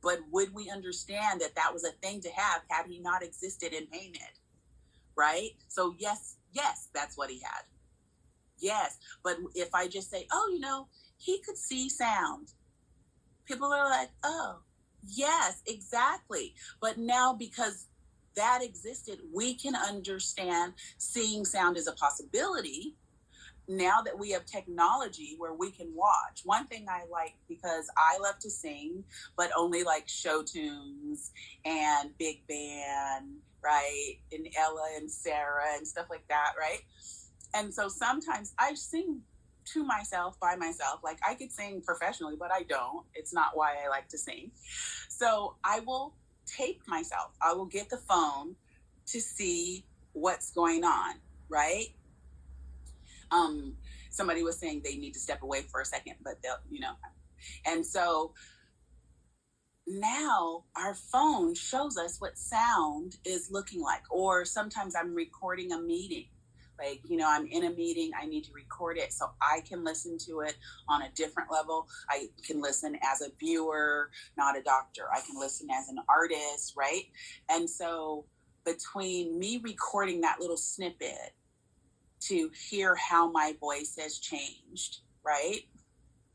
But would we understand that that was a thing to have had he not existed and painted, right? So yes, that's what he had. Yes, but if I just say, oh, he could see sound. People are like, oh, yes, exactly. But now because that existed, we can understand seeing sound as a possibility. Now that we have technology where we can watch. One thing I like, because I love to sing, but only like show tunes and big band, right? And Ella and Sarah and stuff like that, right? And so sometimes I sing to myself, by myself. Like I could sing professionally, but I don't. It's not why I like to sing. So I will tape myself. I will get the phone to see what's going on, right? Somebody was saying they need to step away for a second, but they'll, and so now our phone shows us what sound is looking like. Or sometimes I'm recording a meeting. Like, I'm in a meeting, I need to record it so I can listen to it on a different level. I can listen as a viewer, not a doctor. I can listen as an artist, right? And so between me recording that little snippet to hear how my voice has changed, right?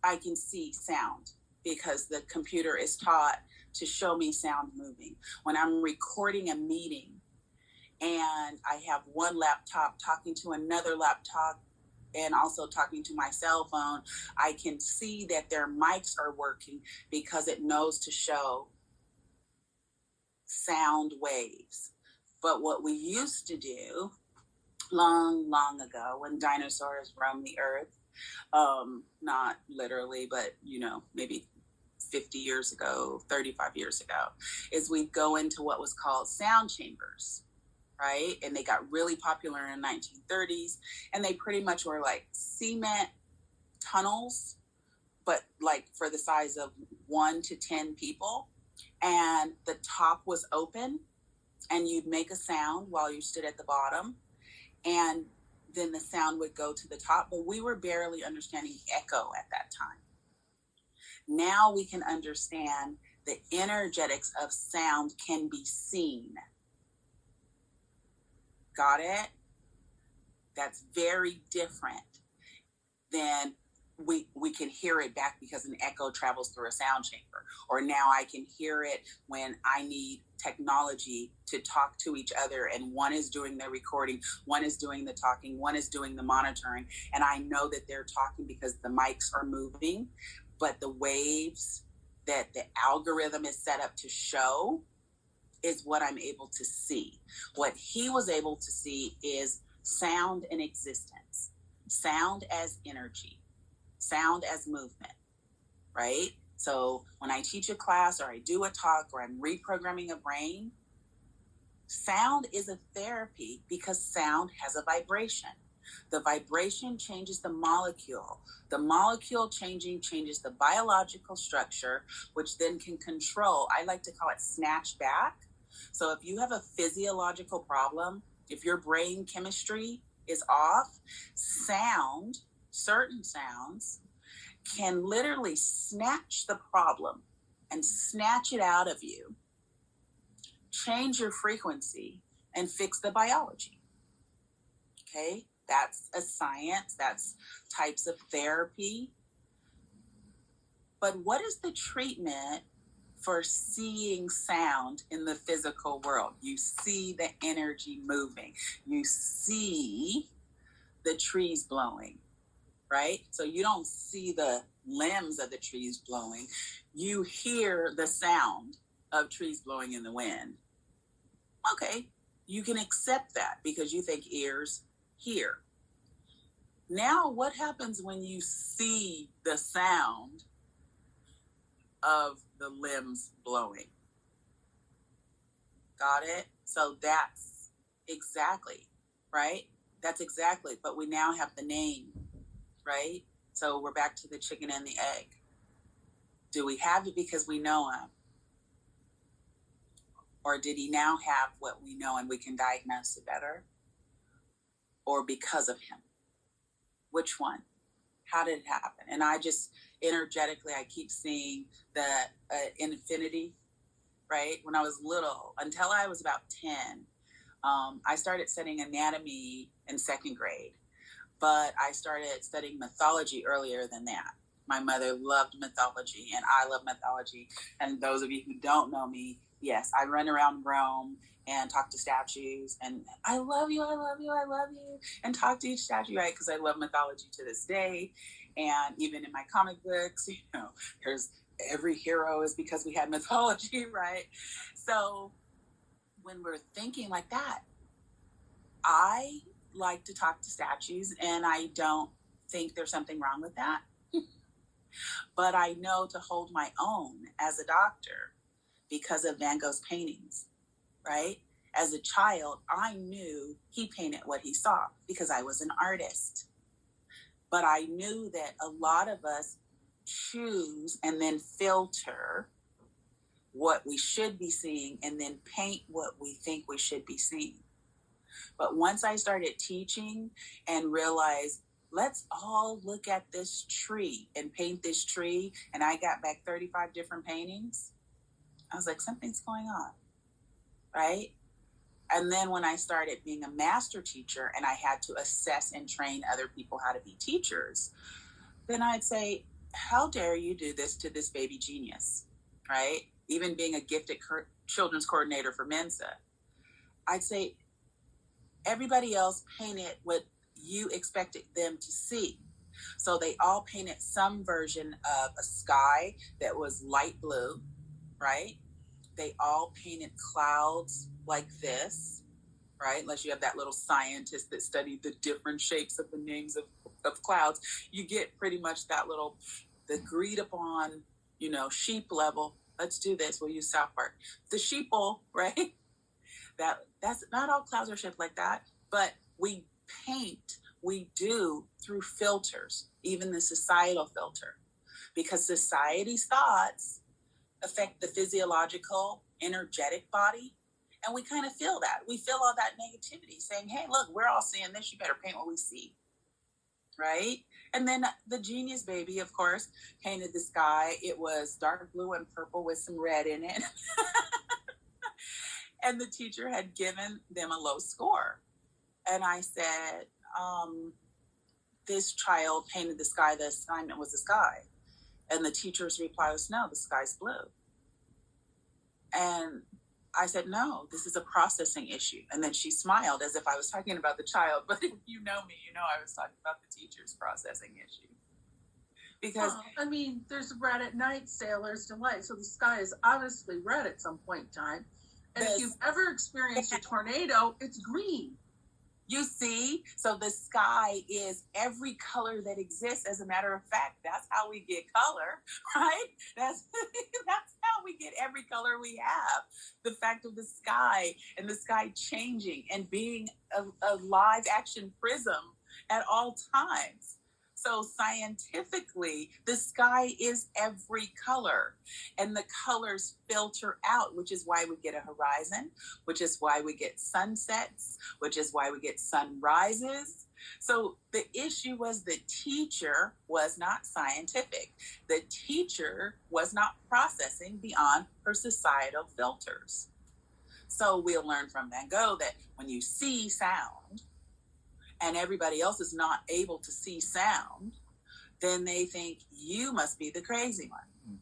I can see sound because the computer is taught to show me sound moving. When I'm recording a meeting and I have one laptop talking to another laptop and also talking to my cell phone, I can see that their mics are working because it knows to show sound waves. But what we used to do long, long ago when dinosaurs roamed the earth, not literally, but, maybe 50 years ago, 35 years ago, is we'd go into what was called sound chambers, right? And they got really popular in the 1930s. And they pretty much were like cement tunnels, but like for the size of 1 to 10 people. And the top was open and you'd make a sound while you stood at the bottom. And then the sound would go to the top, but we were barely understanding echo at that time. Now we can understand the energetics of sound can be seen. Got it? That's very different than we can hear it back because an echo travels through a sound chamber. Or now I can hear it when I need technology to talk to each other, and one is doing the recording, one is doing the talking, one is doing the monitoring, and I know that they're talking because the mics are moving, but the waves that the algorithm is set up to show is what I'm able to see. What he was able to see is sound in existence, sound as energy, sound as movement, right? So when I teach a class or I do a talk or I'm reprogramming a brain, sound is a therapy because sound has a vibration. The vibration changes the molecule. The molecule changing changes the biological structure, which then can control, I like to call it snatch back. So if you have a physiological problem, if your brain chemistry is off, sound, certain sounds, can literally snatch the problem and snatch it out of you, change your frequency, and fix the biology. Okay? That's a science. That's types of therapy. But what is the treatment for seeing sound in the physical world? You see the energy moving. You see the trees blowing, right? So you don't see the limbs of the trees blowing. You hear the sound of trees blowing in the wind. Okay, you can accept that because you think ears hear. Now, what happens when you see the sound of the limbs blowing? Got it? So that's exactly, right? That's exactly, but we now have the name, right? So we're back to the chicken and the egg. Do we have it because we know him? Or did he now have what we know and we can diagnose it better? Or because of him? Which one? How did it happen? And I just energetically, I keep seeing the infinity, right? When I was little, until I was about 10, I started studying anatomy in second grade, but I started studying mythology earlier than that. My mother loved mythology and I love mythology. And those of you who don't know me, yes, I run around Rome and talk to statues and I love you, I love you, I love you, and talk to each statue, right? Because I love mythology to this day. And even in my comic books, there's every hero is because we had mythology, right? So when we're thinking like that, I like to talk to statues and I don't think there's something wrong with that. But I know to hold my own as a doctor because of Van Gogh's paintings, right? As a child, I knew he painted what he saw because I was an artist. But I knew that a lot of us choose and then filter what we should be seeing and then paint what we think we should be seeing. But once I started teaching and realized, let's all look at this tree and paint this tree, and I got back 35 different paintings, I was like, something's going on, right? And then when I started being a master teacher and I had to assess and train other people how to be teachers, then I'd say, how dare you do this to this baby genius, right? Even being a gifted children's coordinator for Mensa, I'd say, everybody else painted what you expected them to see. So they all painted some version of a sky that was light blue, right? They all painted clouds like this, right? Unless you have that little scientist that studied the different shapes of the names of clouds, you get pretty much that little, the agreed upon, sheep level. Let's do this. We'll use South Park. The sheeple, right? That's not all clouds are shaped like that, but we do through filters, even the societal filter, because society's thoughts affect the physiological, energetic body. And we kind of feel that. We feel all that negativity saying, hey, look, we're all seeing this. You better paint what we see. Right? And then the genius baby, of course, painted the sky. It was dark blue and purple with some red in it. And the teacher had given them a low score. And I said, this child painted the sky. The assignment was the sky. And the teacher's reply was, no, the sky's blue. And I said, no, this is a processing issue. And then she smiled as if I was talking about the child. But if you know me, you know I was talking about the teacher's processing issue. Because, there's red at night, sailor's delight. So the sky is obviously red at some point in time. And if you've ever experienced a tornado, it's green. You see, so the sky is every color that exists. As a matter of fact, that's how we get color, right? That's how we get every color we have. The fact of the sky and the sky changing and being a live action prism at all times. So scientifically, the sky is every color, and the colors filter out, which is why we get a horizon, which is why we get sunsets, which is why we get sunrises. So the issue was the teacher was not scientific. The teacher was not processing beyond her societal filters. So we'll learn from Van Gogh that when you see sound, and everybody else is not able to see sound, then they think you must be the crazy one.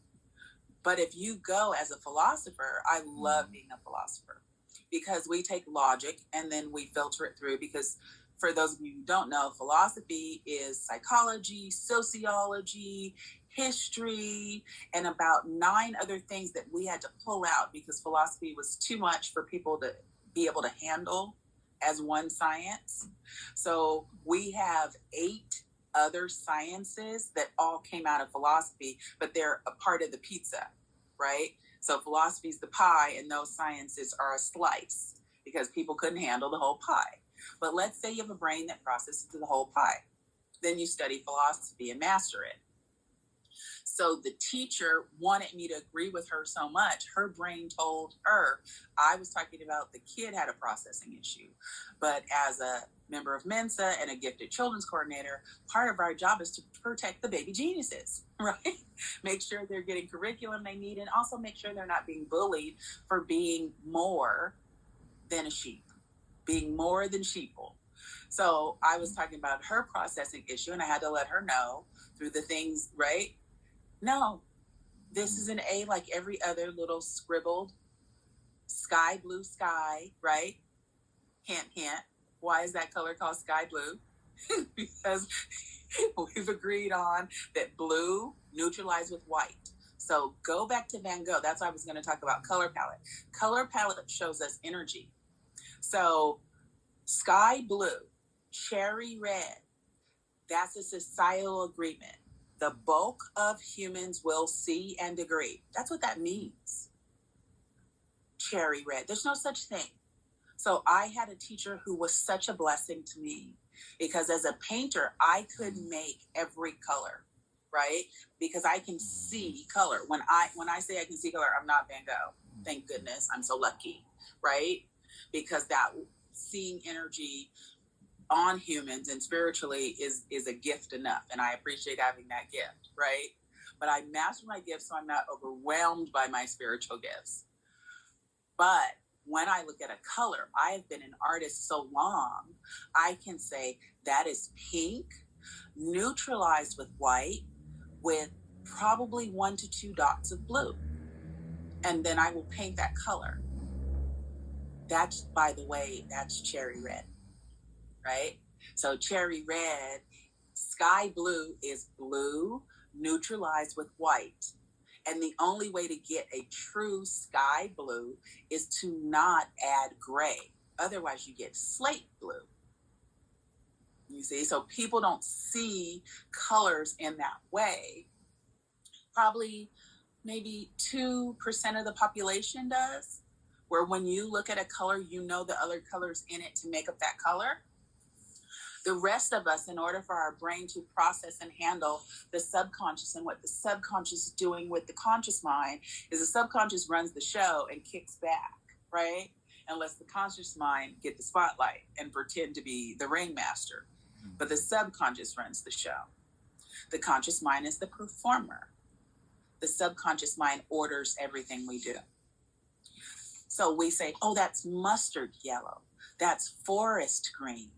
But if you go as a philosopher, I love being a philosopher because we take logic and then we filter it through. Because for those of you who don't know, philosophy is psychology, sociology, history, and about 9 other things that we had to pull out because philosophy was too much for people to be able to handle as one science. So we have 8 other sciences that all came out of philosophy, but they're a part of the pizza, right? So philosophy is the pie and those sciences are a slice because people couldn't handle the whole pie. But let's say you have a brain that processes the whole pie. Then you study philosophy and master it. So the teacher wanted me to agree with her so much. Her brain told her I was talking about the kid had a processing issue. But as a member of Mensa and a gifted children's coordinator, part of our job is to protect the baby geniuses, right? Make sure they're getting curriculum they need and also make sure they're not being bullied for being more than a sheep, being more than sheeple. So I was talking about her processing issue and I had to let her know through the things, right? No, this is an A like every other little scribbled sky blue sky, right? Hint, hint. Why is that color called sky blue? Because we've agreed on that blue neutralized with white. So go back to Van Gogh. That's why I was going to talk about color palette. Color palette shows us energy. So sky blue, cherry red, that's a societal agreement. The bulk of humans will see and agree. That's what that means. cherry red. There's no such thing. So I had a teacher who was such a blessing to me, because as a painter, I could make every color, right? Because I can see color. When I say I can see color, I'm not Van Gogh. Thank goodness. I'm so lucky, right? Because that seeing energy on humans and spiritually is a gift enough. And I appreciate having that gift, right? But I master my gifts so I'm not overwhelmed by my spiritual gifts. But when I look at a color, I have been an artist so long, I can say that is pink, neutralized with white, with probably 1 to 2 dots of blue. And then I will paint that color. That's, by the way, that's cherry red, right? So cherry red, sky blue is blue neutralized with white. And the only way to get a true sky blue is to not add gray. Otherwise, you get slate blue. You see, so people don't see colors in that way. Probably maybe 2% of the population does, where when you look at a color, you know the other colors in it to make up that color. The rest of us, in order for our brain to process and handle the subconscious, and what the subconscious is doing with the conscious mind, is the subconscious runs the show and kicks back, right? And lets the conscious mind get the spotlight and pretend to be the ringmaster. But the subconscious runs the show. The conscious mind is the performer. The subconscious mind orders everything we do. So we say, oh, that's mustard yellow. That's forest green.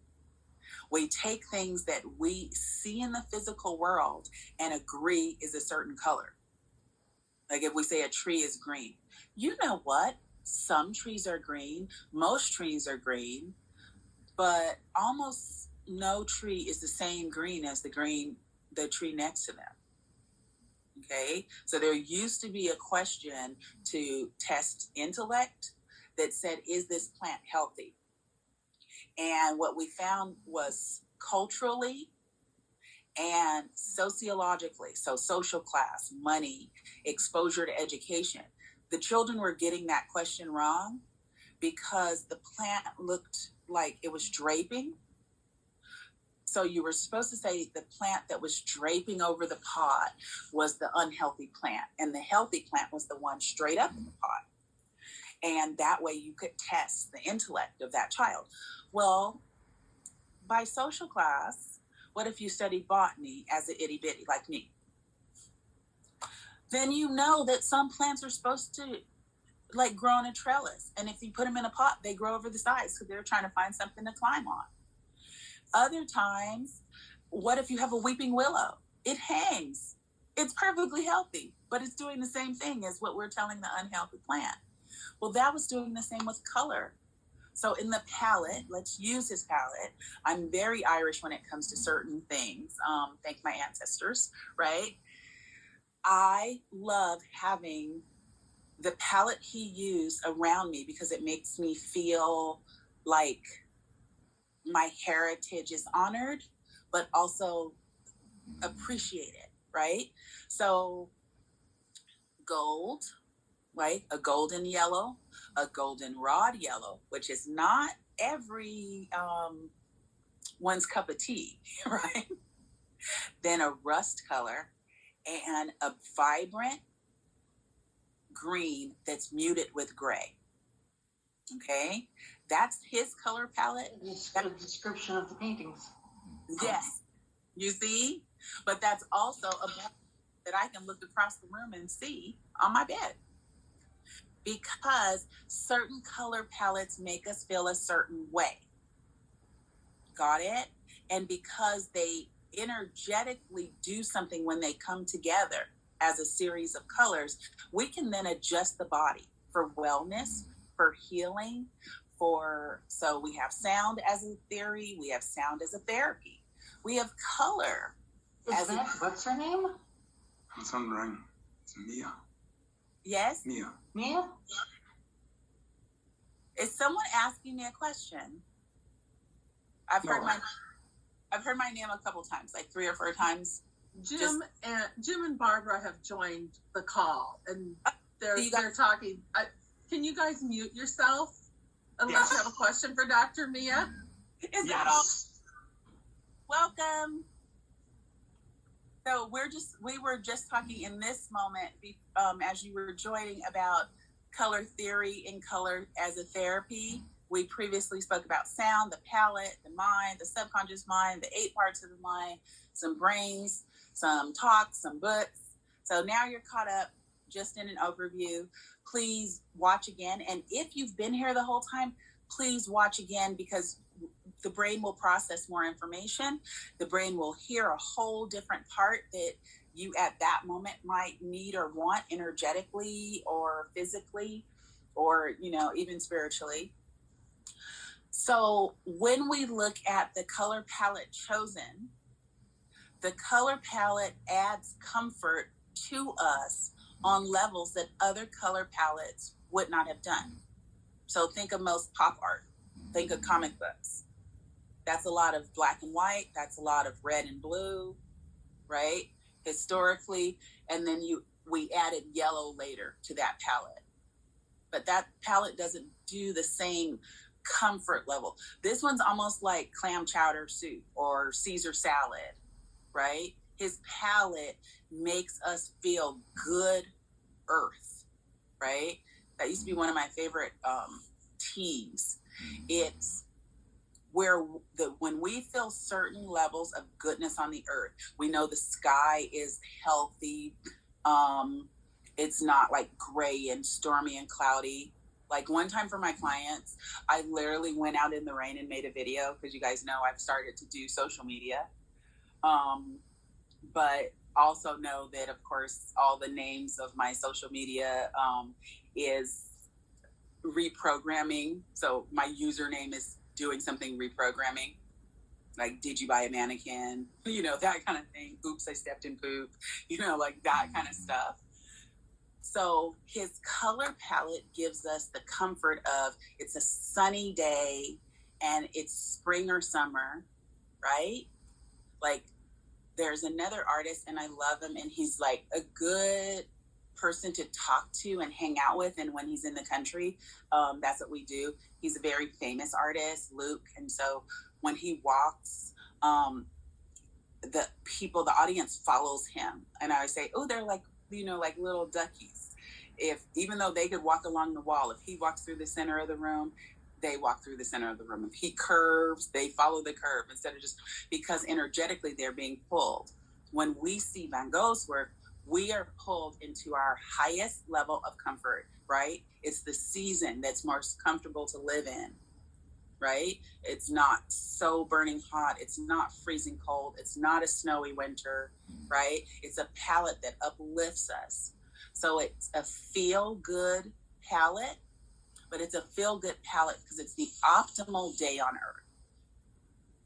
We take things that we see in the physical world and agree is a certain color. Like if we say a tree is green, you know what? Some trees are green, most trees are green, but almost no tree is the same green as the tree next to them. Okay, so there used to be a question to test intellect that said, is this plant healthy? And what we found was culturally and sociologically, so social class, money, exposure to education, the children were getting that question wrong because the plant looked like it was draping. So you were supposed to say the plant that was draping over the pot was the unhealthy plant, and the healthy plant was the one straight up in the pot. And that way you could test the intellect of that child. Well, by social class, what if you studied botany as an itty bitty like me? Then you know that some plants are supposed to like grow in a trellis. And if you put them in a pot, they grow over the sides because they're trying to find something to climb on. Other times, what if you have a weeping willow? It hangs. It's perfectly healthy, but it's doing the same thing as what we're telling the unhealthy plant. Well, that was doing the same with color. So in the palette, let's use his palette. I'm very Irish when it comes to certain things. Thank my ancestors, right? I love having the palette he used around me because it makes me feel like my heritage is honored, but also appreciated, right? So gold, right? A golden yellow, a goldenrod yellow, which is not every one's cup of tea, right? Then a rust color and a vibrant green that's muted with gray. Okay, that's his color palette. It's a description of the paintings. Yes, you see, but that's also a that I can look across the room and see on my bed, because certain color palettes make us feel a certain way. Got it? And because they energetically do something when they come together as a series of colors, we can then adjust the body for wellness, for healing, so we have sound as a theory, we have sound as a therapy, we have color. What's her name? It's on the ring. It's Mia. Yes? Mia. Mia? Is someone asking me a question? I've heard my name a couple times, like 3 or 4 times. Jim and Barbara have joined the call, and they're talking. Can you guys mute yourself unless you have a question for Dr. Mia? Is that all? Welcome. So we were just talking in this moment, as you were joining, about color theory and color as a therapy. We previously spoke about sound, the palate, the mind, the subconscious mind, the 8 parts of the mind, some brains, some talks, some books. So now you're caught up just in an overview. Please watch again. And if you've been here the whole time, please watch again, because the brain will process more information. The brain will hear a whole different part that you at that moment might need or want energetically or physically or, even spiritually. So when we look at the color palette chosen, the color palette adds comfort to us on levels that other color palettes would not have done. So think of most pop art. Think of comic books. That's a lot of black and white. That's a lot of red and blue, right? Historically. And then we added yellow later to that palette. But that palette doesn't do the same comfort level. This one's almost like clam chowder soup or Caesar salad, right? His palette makes us feel good earth, right? That used to be one of my favorite teas. It's where when we feel certain levels of goodness on the earth, we know the sky is healthy. It's not like gray and stormy and cloudy. Like one time for my clients, I literally went out in the rain and made a video, because you guys know I've started to do social media. But also know that, of course, all the names of my social media is reprogramming. So my username is doing something reprogramming. Like, did you buy a mannequin? That kind of thing. Oops, I stepped in poop. Like that kind of stuff. So his color palette gives us the comfort of it's a sunny day and it's spring or summer, right? Like there's another artist and I love him, and he's like a good person to talk to and hang out with. And when he's in the country, that's what we do. He's a very famous artist, Luke. And so when he walks, the audience follows him. And I always say, oh, they're like, like little duckies. Even though they could walk along the wall, if he walks through the center of the room, they walk through the center of the room. If he curves, they follow the curve, instead of just, because energetically they're being pulled. When we see Van Gogh's work, we are pulled into our highest level of comfort, right? It's the season that's most comfortable to live in, right? It's not so burning hot. It's not freezing cold. It's not a snowy winter, right? It's a palette that uplifts us. So it's a feel-good palette, but it's a feel-good palette because it's the optimal day on earth.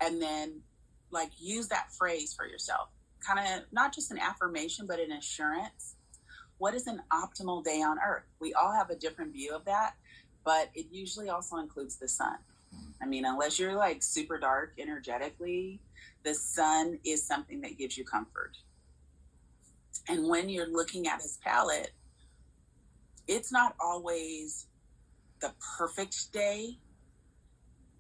And then, like, use that phrase for yourself. Kind of not just an affirmation, but an assurance. What is an optimal day on earth? We all have a different view of that, but it usually also includes the sun. I mean, unless you're like super dark energetically, the sun is something that gives you comfort. And when you're looking at his palette, it's not always the perfect day,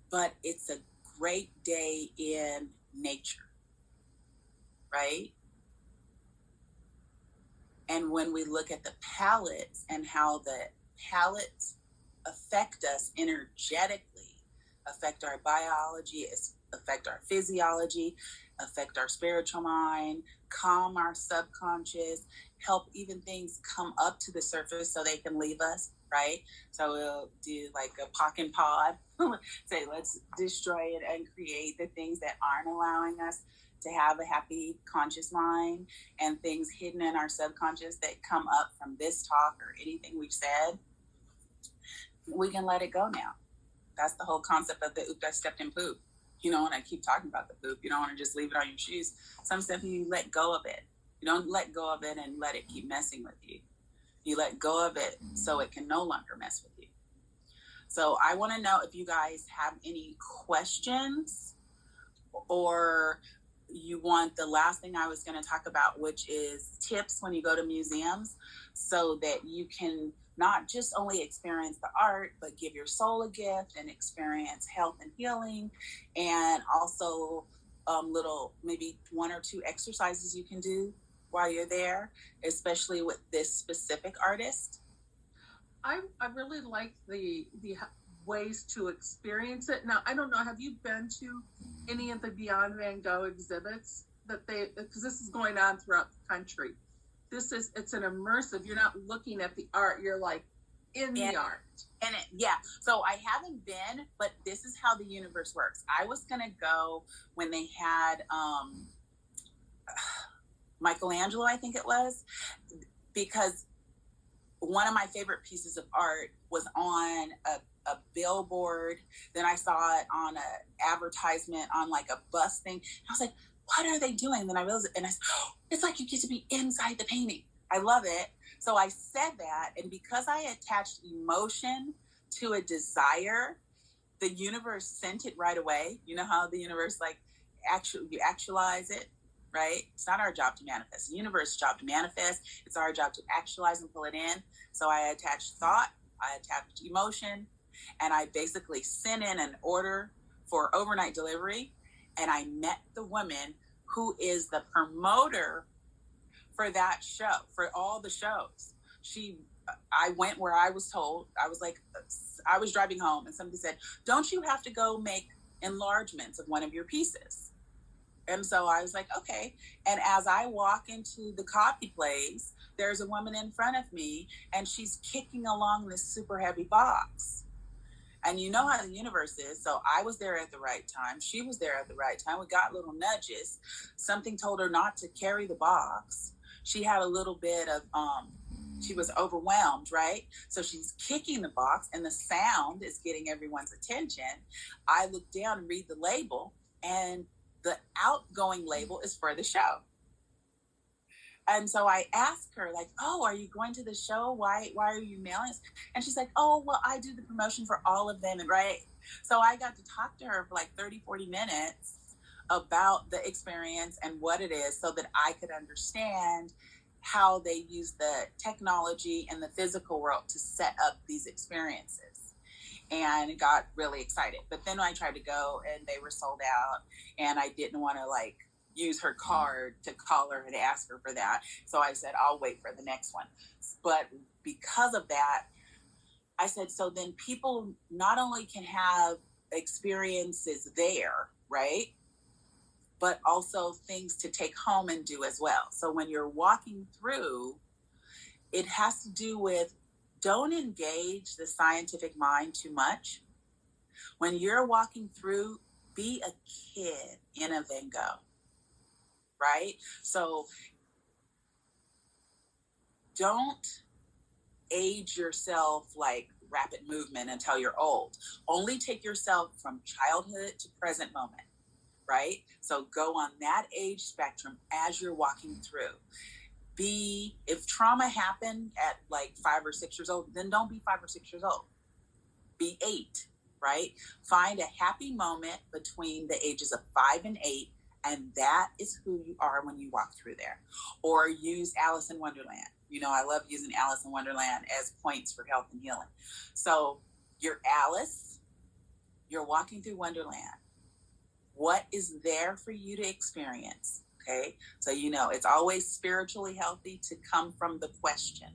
but it's a great day in nature, right? And when we look at the palettes and how the palettes affect us energetically, affect our biology, affect our physiology, affect our spiritual mind, calm our subconscious, help even things come up to the surface so they can leave us, right? So we'll do like a pock and pod, say let's destroy it and create the things that aren't allowing us to have a happy conscious mind, and things hidden in our subconscious that come up from this talk or anything we've said, we can let it go now. That's the whole concept of the oop, I stepped in poop. And I keep talking about the poop. You don't want to just leave it on your shoes. Some stuff you let go of it. You don't let go of it and let it keep messing with you. You let go of it so it can no longer mess with you. So I want to know if you guys have any questions, or you want the last thing I was going to talk about, which is tips when you go to museums, so that you can not just only experience the art, but give your soul a gift and experience health and healing, and also little, maybe 1 or 2 exercises you can do while you're there, especially with this specific artist. I really like the ways to experience it. Now, I don't know, have you been to any of the Beyond Van Gogh exhibits that because this is going on throughout the country. It's an immersive, you're not looking at the art, you're like in the art. And so I haven't been, but this is how the universe works. I was going to go when they had Michelangelo, I think it was, because one of my favorite pieces of art was on a billboard. Then I saw it on an advertisement on like a bus thing. I was like, what are they doing? Then I realized, and I said, oh, it's like you get to be inside the painting. I love it. So I said that, and because I attached emotion to a desire, the universe sent it right away. You know how the universe, like, you actualize it, right? It's not our job to manifest. The universe's job to manifest. It's our job to actualize and pull it in. So I attached thought, I attached emotion, and I basically sent in an order for overnight delivery. And I met the woman who is the promoter for that show, for all the shows. I went where I was told. I was driving home and somebody said, don't you have to go make enlargements of one of your pieces? And so I was like, okay. And as I walk into the copy place, there's a woman in front of me and she's kicking along this super heavy box. And you know how the universe is. So I was there at the right time. She was there at the right time. We got little nudges. Something told her not to carry the box. She had a little bit of, she was overwhelmed, right? So she's kicking the box and the sound is getting everyone's attention. I look down and read the label, and the outgoing label is for the show. And so I asked her, like, oh, are you going to the show? Why are you mailing us? And she's like, oh, well, I do the promotion for all of them. And right. So I got to talk to her for like 30, 40 minutes about the experience and what it is so that I could understand how they use the technology and the physical world to set up these experiences. And got really excited. But then I tried to go and they were sold out, and I didn't want to like use her card to call her and ask her for that. So I said, I'll wait for the next one. But because of that, I said, so then people not only can have experiences there, right? But also things to take home and do as well. So when you're walking through, it has to do with, don't engage the scientific mind too much. When you're walking through, be a kid in a Van Gogh. Right? So don't age yourself like rapid movement until you're old. Only take yourself from childhood to present moment, right? So go on that age spectrum as you're walking through. If trauma happened at like 5 or 6 years old, then don't be 5 or 6 years old. Be 8, right? Find a happy moment between the ages of 5 and 8. And that is who you are when you walk through there. Or use Alice in Wonderland. You know, I love using Alice in Wonderland as points for health and healing. So you're Alice, you're walking through Wonderland. What is there for you to experience? Okay, so you know, it's always spiritually healthy to come from the question.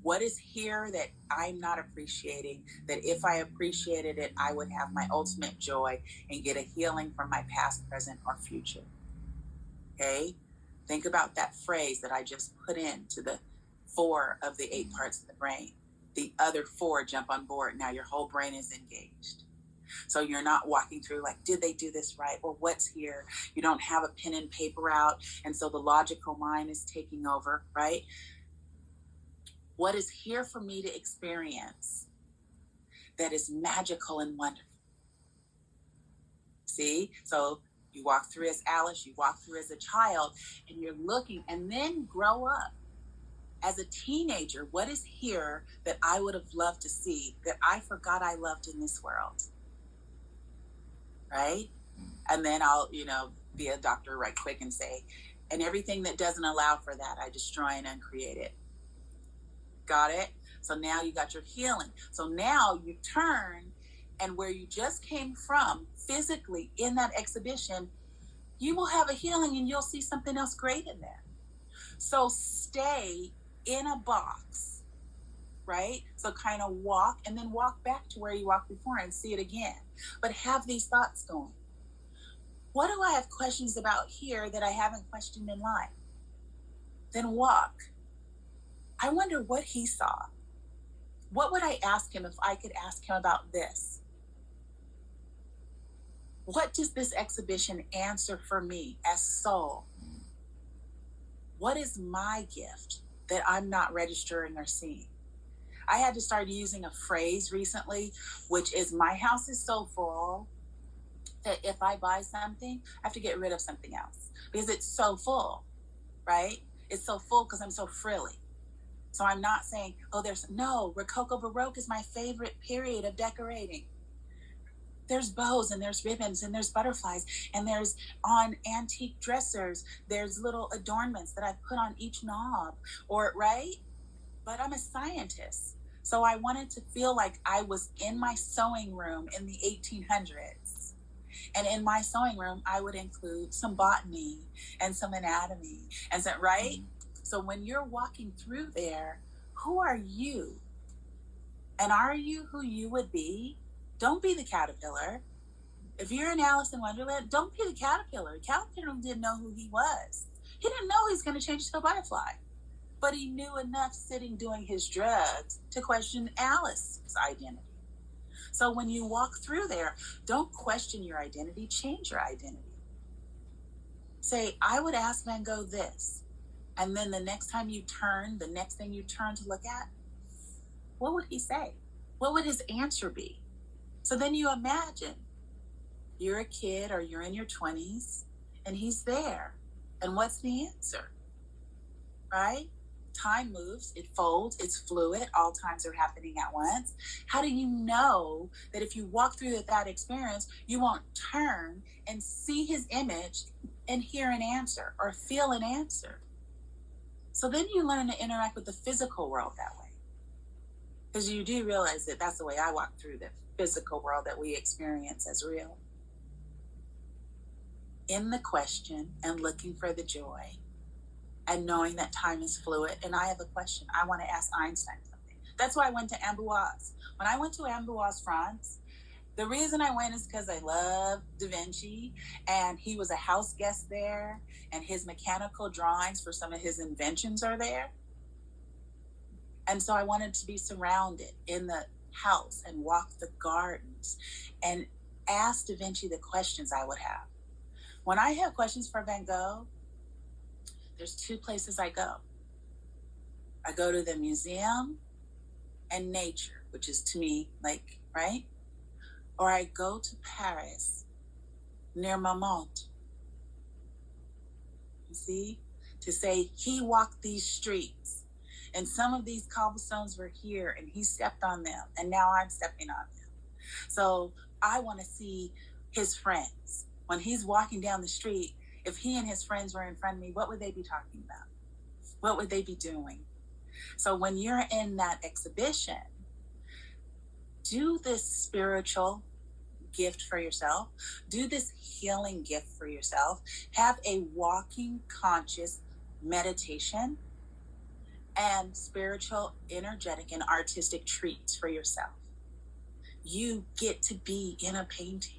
What is here that I'm not appreciating, that if I appreciated it, I would have my ultimate joy and get a healing from my past, present, or future? Okay? Think about that phrase that I just put into the 4 of the 8 parts of the brain. The other 4 jump on board. Now your whole brain is engaged. So you're not walking through like, did they do this right? Or what's here? You don't have a pen and paper out. And so the logical mind is taking over, right? What is here for me to experience that is magical and wonderful? See? So you walk through as Alice, you walk through as a child, and you're looking, and then grow up. As a teenager, what is here that I would have loved to see, that I forgot I loved in this world? Right? And then I'll, be a doctor right quick and say, and everything that doesn't allow for that, I destroy and uncreate it. Got it? So now you got your healing. So now you turn, and where you just came from physically in that exhibition, you will have a healing and you'll see something else great in there. So stay in a box, right? So kind of walk and then walk back to where you walked before and see it again. But have these thoughts going. What do I have questions about here that I haven't questioned in life? Then walk. I wonder what he saw. What would I ask him if I could ask him about this? What does this exhibition answer for me as soul? What is my gift that I'm not registering or seeing? I had to start using a phrase recently, which is, my house is so full that if I buy something, I have to get rid of something else because it's so full, right? It's so full because I'm so frilly. So I'm not saying, no, Rococo Baroque is my favorite period of decorating. There's bows and there's ribbons and there's butterflies and there's on antique dressers, there's little adornments that I've put on each knob, right? But I'm a scientist. So I wanted to feel like I was in my sewing room in the 1800s. And in my sewing room, I would include some botany and some anatomy and some, right? So when you're walking through there, who are you? And are you who you would be? Don't be the caterpillar. If you're in Alice in Wonderland, don't be the caterpillar. The caterpillar didn't know who he was. He didn't know he was going to change to a butterfly. But he knew enough sitting doing his drugs to question Alice's identity. So when you walk through there, don't question your identity, change your identity. Say, I would ask Van Gogh this. And then the next time you turn, the next thing you turn to look at, what would he say? What would his answer be? So then you imagine you're a kid or you're in your 20s and he's there. And what's the answer? Right? Time moves, it folds, it's fluid, all times are happening at once. How do you know that if you walk through that experience, you won't turn and see his image and hear an answer or feel an answer? So then you learn to interact with the physical world that way. Because you do realize that that's the way I walk through the physical world that we experience as real. In the question and looking for the joy and knowing that time is fluid. And I have a question. I want to ask Einstein something. That's why I went to Amboise. When I went to Amboise, France, the reason I went is because I love Da Vinci and he was a house guest there and his mechanical drawings for some of his inventions are there. And so I wanted to be surrounded in the house and walk the gardens and ask Da Vinci the questions I would have. When I have questions for Van Gogh, there's two places I go. I go to the museum and nature, which is to me like, right? Or I go to Paris, near Montmartre, you see, to say he walked these streets and some of these cobblestones were here and he stepped on them and now I'm stepping on them. So I want to see his friends. When he's walking down the street, if he and his friends were in front of me, what would they be talking about? What would they be doing? So when you're in that exhibition, do this spiritual gift for yourself. Do this healing gift for yourself. Have a walking conscious meditation and spiritual, energetic, and artistic treats for yourself. You get to be in a painting.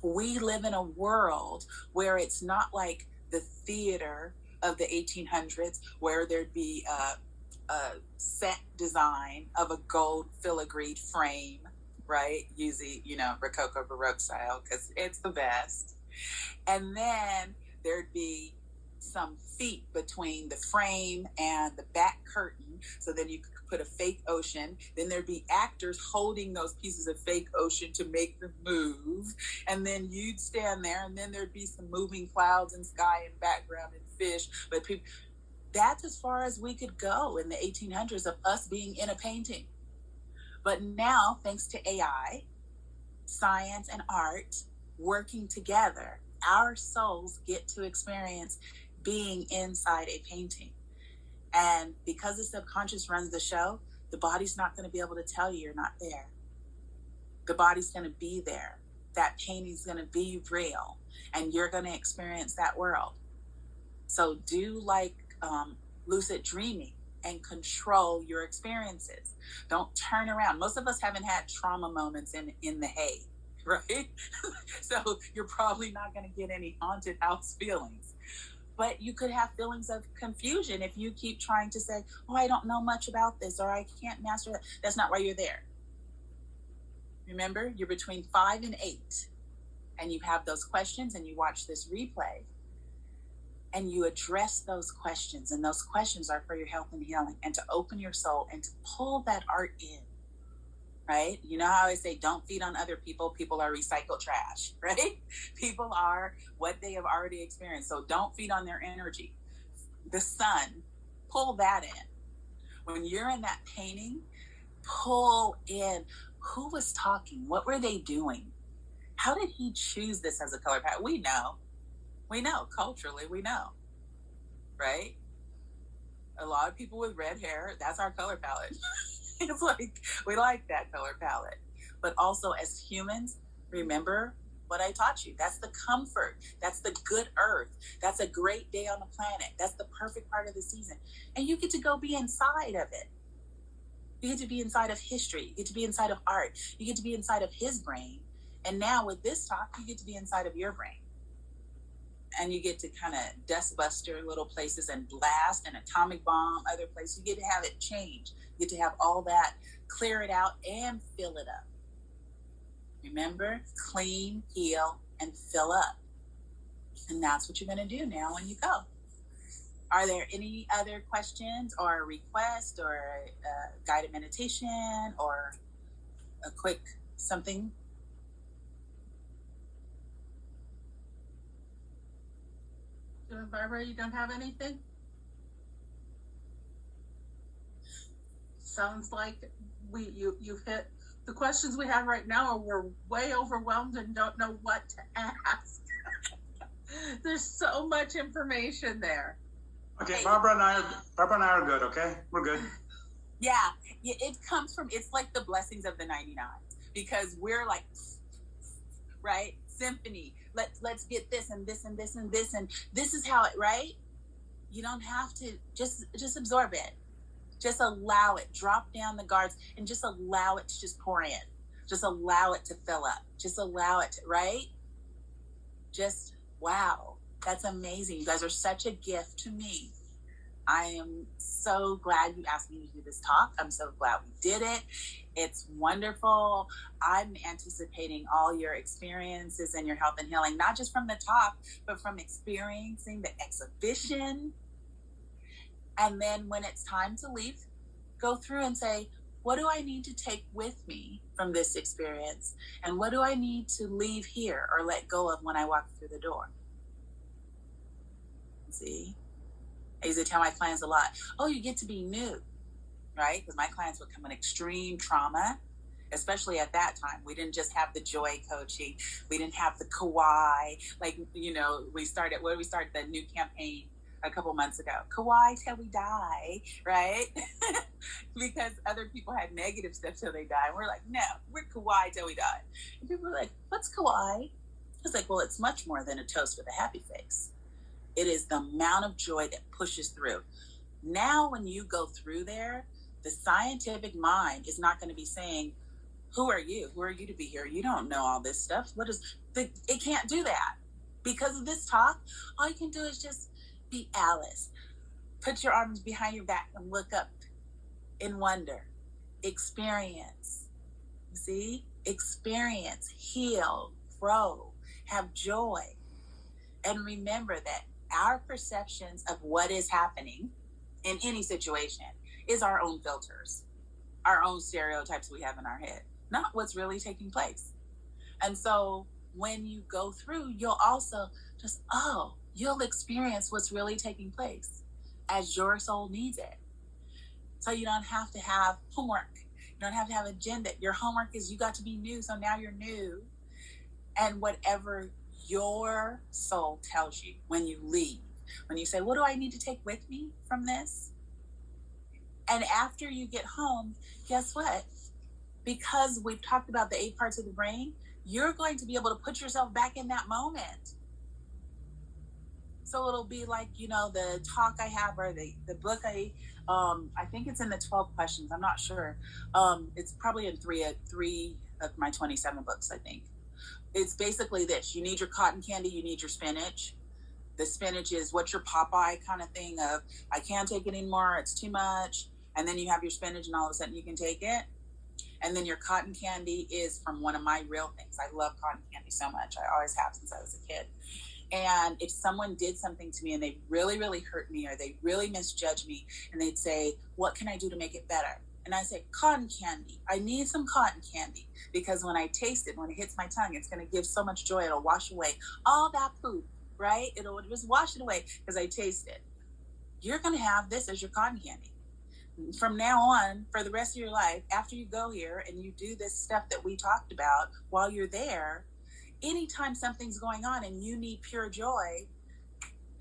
We live in a world where it's not like the theater of the 1800s where there'd be a set design of a gold filigreed frame, right? Usually, Rococo Baroque style because it's the best. And then there'd be some feet between the frame and the back curtain. So then you could put a fake ocean. Then there'd be actors holding those pieces of fake ocean to make them move. And then you'd stand there and then there'd be some moving clouds and sky and background and fish. But people, that's as far as we could go in the 1800s of us being in a painting. But now, thanks to AI, science and art working together, our souls get to experience being inside a painting. And because the subconscious runs the show, The body's not going to be able to tell you you're not there. The body's going to be there. That pain is going to be real, and you're going to experience that world. So do like lucid dreaming and control your experiences. Don't turn around. Most of us haven't had trauma moments in the hay, right? So you're probably not going to get any haunted house feelings. But you could have feelings of confusion if you keep trying to say, oh, I don't know much about this, or I can't master that. That's not why you're there. Remember, you're between 5 and 8, and you have those questions, and you watch this replay, and you address those questions, and those questions are for your health and healing, and to open your soul and to pull that art in, right? You know how I always say, don't feed on other people. People are recycled trash, right? People are what they have already experienced. So don't feed on their energy. The sun, pull that in. When you're in that painting, pull in who was talking, what were they doing? How did he choose this as a color palette? We know culturally, we know, right? A lot of people with red hair, that's our color palette. It's like, we like that color palette. But also as humans, remember what I taught you. That's the comfort. That's the good earth. That's a great day on the planet. That's the perfect part of the season. And you get to go be inside of it. You get to be inside of history. You get to be inside of art. You get to be inside of his brain. And now with this talk, you get to be inside of your brain. And you get to kind of dust buster little places and blast and atomic bomb other places. You get to have it change. You get to have all that, clear it out and fill it up. Remember, clean, heal, and fill up. And that's what you're going to do now when you go. Are there any other questions or requests or a guided meditation or a quick something? Barbara, you don't have anything? Sounds like you've hit the questions we have right now, and we're way overwhelmed and don't know what to ask. There's so much information there. Okay, Barbara and I are good. Okay, we're good. Yeah, it comes from, it's like the blessings of the 99, because we're like, right? Symphony. Let's get this and this and this and this, and this is how it, right? You don't have to, just absorb it. Just allow it. Drop down the guards and just allow it to just pour in. Just allow it to fill up. Just allow it to, right? Just, wow. That's amazing. You guys are such a gift to me. I am so glad you asked me to do this talk. I'm so glad we did it. It's wonderful. I'm anticipating all your experiences and your health and healing, not just from the talk, but from experiencing the exhibition. And then when it's time to leave, go through and say, what do I need to take with me from this experience? And what do I need to leave here or let go of when I walk through the door? See? I used to tell my clients a lot, oh, you get to be new, right? Because my clients would come in extreme trauma, especially at that time. We didn't just have the joy coaching. We didn't have the kawaii. Like, you know, we started the new campaign a couple months ago. Kawaii till we die, right? Because other people had negative stuff till they die. And we're like, no, we're kawaii till we die. And people were like, what's kawaii? I was like, well, it's much more than a toast with a happy face. It is the amount of joy that pushes through. Now, when you go through there, the scientific mind is not going to be saying, who are you? Who are you to be here? You don't know all this stuff. It can't do that. Because of this talk, all you can do is just be Alice. Put your arms behind your back and look up in wonder. Experience. See? Experience, heal, grow, have joy. And remember that our perceptions of what is happening in any situation is our own filters, our own stereotypes we have in our head, not what's really taking place. And so when you go through, you'll also just, you'll experience what's really taking place as your soul needs it. So you don't have to have homework. You don't have to have agenda. Your homework is you got to be new, so now you're new. And whatever your soul tells you when you leave, when you say, what do I need to take with me from this? And after you get home, guess what? Because we've talked about the 8 parts of the brain, you're going to be able to put yourself back in that moment. So it'll be like, the talk I have, or the book I think it's in the 12 questions. I'm not sure. It's probably in three of my 27 books, I think. It's basically this: you need your cotton candy, you need your spinach. The spinach is what's your Popeye kind of thing of, I can't take it anymore, it's too much. And then you have your spinach and all of a sudden you can take it. And then your cotton candy is from one of my real things. I love cotton candy so much. I always have since I was a kid. And if someone did something to me and they really, really hurt me, or they really misjudged me, and they'd say, what can I do to make it better? And I say, cotton candy. I need some cotton candy, because when I taste it, when it hits my tongue, it's going to give so much joy. It'll wash away all that poop, right? It'll just wash it away because I taste it. You're going to have this as your cotton candy. From now on, for the rest of your life, after you go here and you do this stuff that we talked about while you're there, anytime something's going on and you need pure joy,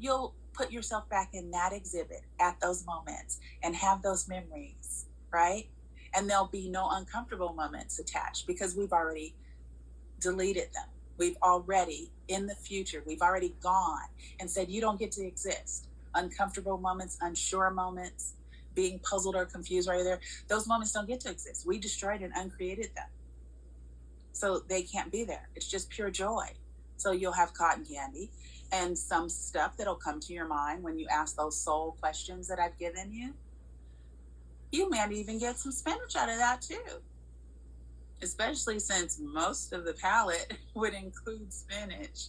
you'll put yourself back in that exhibit at those moments and have those memories, right? And there'll be no uncomfortable moments attached, because we've already deleted them. We've already, in the future, we've already gone and said, you don't get to exist. Uncomfortable moments, unsure moments, being puzzled or confused right there, those moments don't get to exist. We destroyed and uncreated them. So they can't be there. It's just pure joy. So you'll have cotton candy and some stuff that'll come to your mind when you ask those soul questions that I've given you. You might even get some spinach out of that too. Especially since most of the palate would include spinach.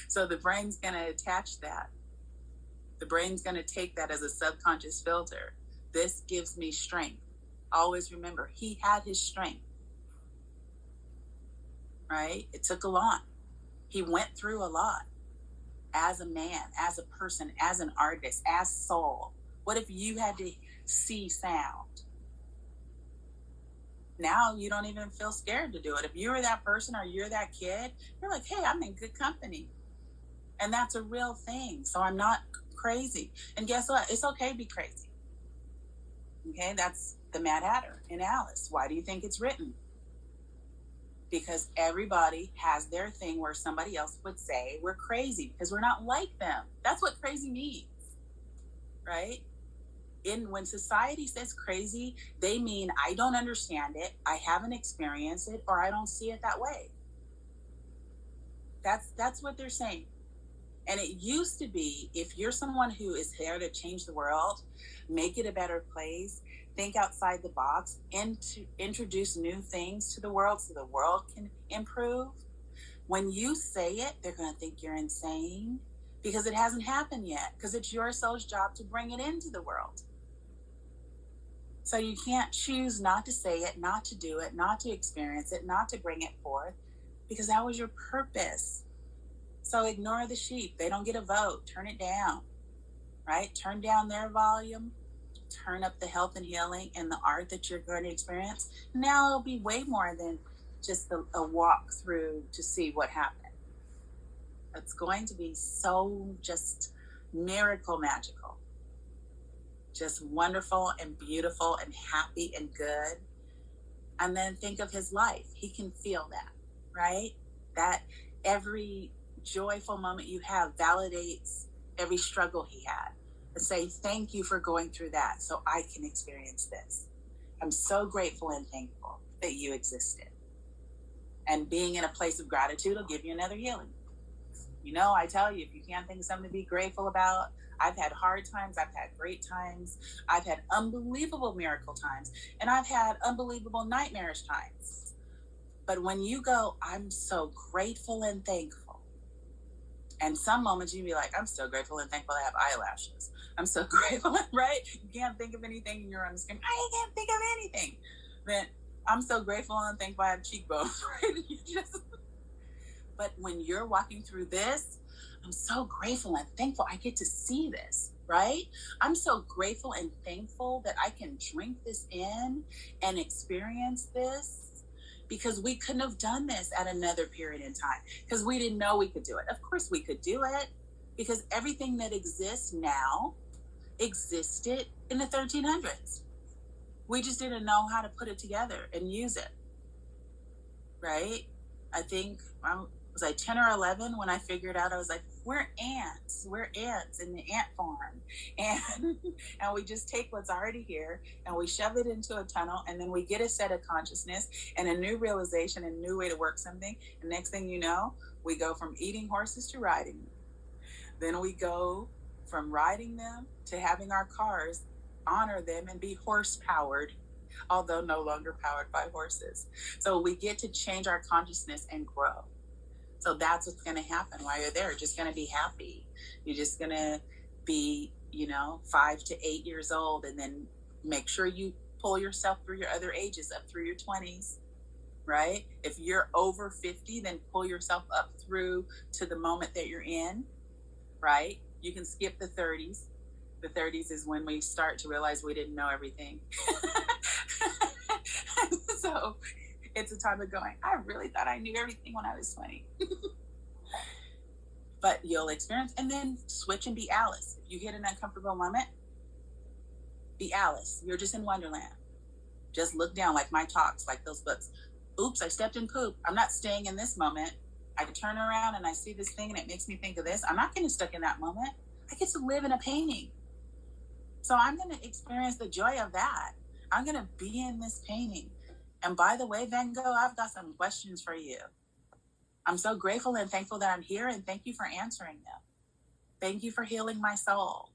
So the brain's going to attach that. The brain's going to take that as a subconscious filter. This gives me strength. Always remember, he had his strength. Right? It took a lot. He went through a lot. As a man, as a person, as an artist, as soul. What if you had to see sound? Now you don't even feel scared to do it. If you were that person or you're that kid, you're like, hey, I'm in good company. And that's a real thing. So I'm not crazy. And guess what? It's okay to be crazy. Okay, that's the Mad Hatter in Alice. Why do you think it's written? Because everybody has their thing where somebody else would say we're crazy because we're not like them. That's what crazy means, right? When society says crazy, they mean I don't understand it, I haven't experienced it, or I don't see it that way. That's what they're saying. And it used to be, if you're someone who is there to change the world, make it a better place, think outside the box, and to introduce new things to the world so the world can improve. When you say it, they're going to think you're insane because it hasn't happened yet, because it's your soul's job to bring it into the world. So you can't choose not to say it, not to do it, not to experience it, not to bring it forth, because that was your purpose. So ignore the sheep. They don't get a vote. Turn it down, right? Turn down their volume. Turn up the health and healing and the art that you're going to experience. Now it'll be way more than just a walk through to see what happened. It's going to be so just miracle magical. Just wonderful and beautiful and happy and good. And then think of his life. He can feel that, right? That every joyful moment you have validates every struggle he had. And say, thank you for going through that so I can experience this. I'm so grateful and thankful that you existed. And being in a place of gratitude will give you another healing. You know, I tell you, if you can't think of something to be grateful about, I've had hard times, I've had great times, I've had unbelievable miracle times, and I've had unbelievable nightmarish times. But when you go, I'm so grateful and thankful. And some moments you'd be like, I'm so grateful and thankful I have eyelashes. I'm so grateful, right? You can't think of anything and you're on the screen. I can't think of anything. But I'm so grateful and thankful I have cheekbones, right? But when you're walking through this, I'm so grateful and thankful I get to see this, right? I'm so grateful and thankful that I can drink this in and experience this, because we couldn't have done this at another period in time because we didn't know we could do it. Of course we could do it, because everything that exists now existed in the 1300s. We just didn't know how to put it together and use it, right? I think was I 10 or 11 when I figured out, I was like, we're ants in the ant farm. And we just take what's already here and we shove it into a tunnel, and then we get a set of consciousness and a new realization and a new way to work something. And next thing you know, we go from eating horses to riding them. Then we go from riding them to having our cars honor them and be horse powered, although no longer powered by horses. So we get to change our consciousness and grow. So that's what's going to happen while you're there. You're just going to be happy. You're just going to be, 5 to 8 years old, and then make sure you pull yourself through your other ages up through your 20s, right? If you're over 50, then pull yourself up through to the moment that you're in, right? You can skip the 30s. The 30s is when we start to realize we didn't know everything. So it's a time of going, I really thought I knew everything when I was 20. But you'll experience, and then switch and be Alice. If you hit an uncomfortable moment, be Alice. You're just in Wonderland. Just look down, like my talks, like those books. Oops, I stepped in poop. I'm not staying in this moment. I turn around and I see this thing and it makes me think of this. I'm not getting stuck in that moment. I get to live in a painting. So I'm going to experience the joy of that. I'm going to be in this painting. And by the way, Van Gogh, I've got some questions for you. I'm so grateful and thankful that I'm here, and thank you for answering them. Thank you for healing my soul.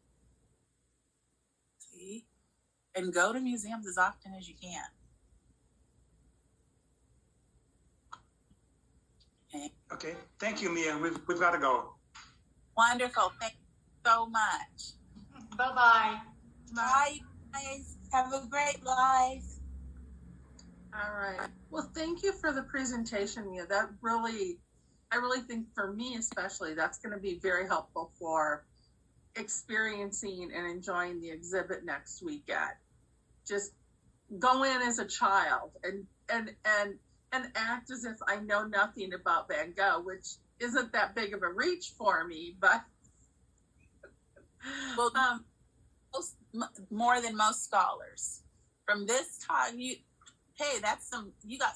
See? And go to museums as often as you can. Okay. Okay. Thank you, Mia. We've got to go. Wonderful. Thank you so much. Bye-bye. Bye, guys. Have a great life. All right. Well, thank you for the presentation, Mia. I really think for me especially, that's going to be very helpful for experiencing and enjoying the exhibit next weekend. Just go in as a child and act as if I know nothing about Van Gogh, which isn't that big of a reach for me, but Well, more than most scholars. From this time, you got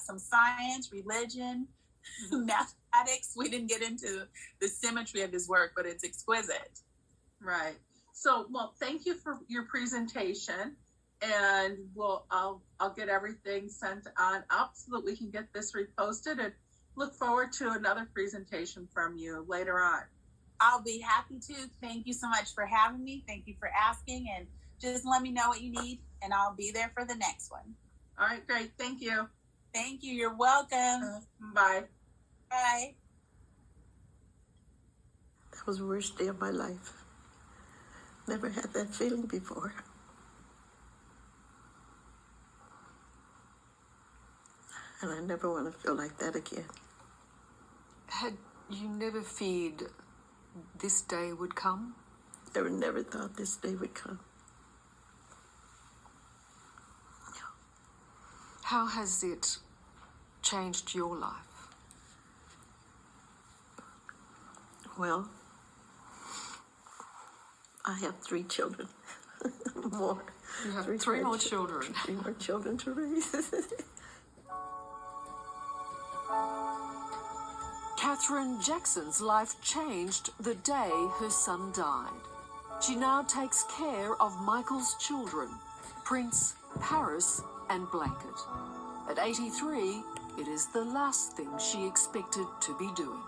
some science, religion, mathematics. We didn't get into the symmetry of his work, but it's exquisite. right. So, well, thank you for your presentation, and I'll get everything sent on up so that we can get this reposted, and look forward to another presentation from you later on. I'll be happy to. Thank you so much for having me. Thank you for asking, and just let me know what you need, and I'll be there for the next one. All right, great. Thank you. Thank you. You're welcome. Bye. Bye. That was the worst day of my life. Never had that feeling before. And I never want to feel like that again. Had you never feared this day would come? I never thought this day would come. How has it changed your life? Well, I have 3 children. More. You have three more children. 3 more children to raise. Catherine Jackson's life changed the day her son died. She now takes care of Michael's children, Prince, Paris, and Blanket. At 83, it is the last thing she expected to be doing.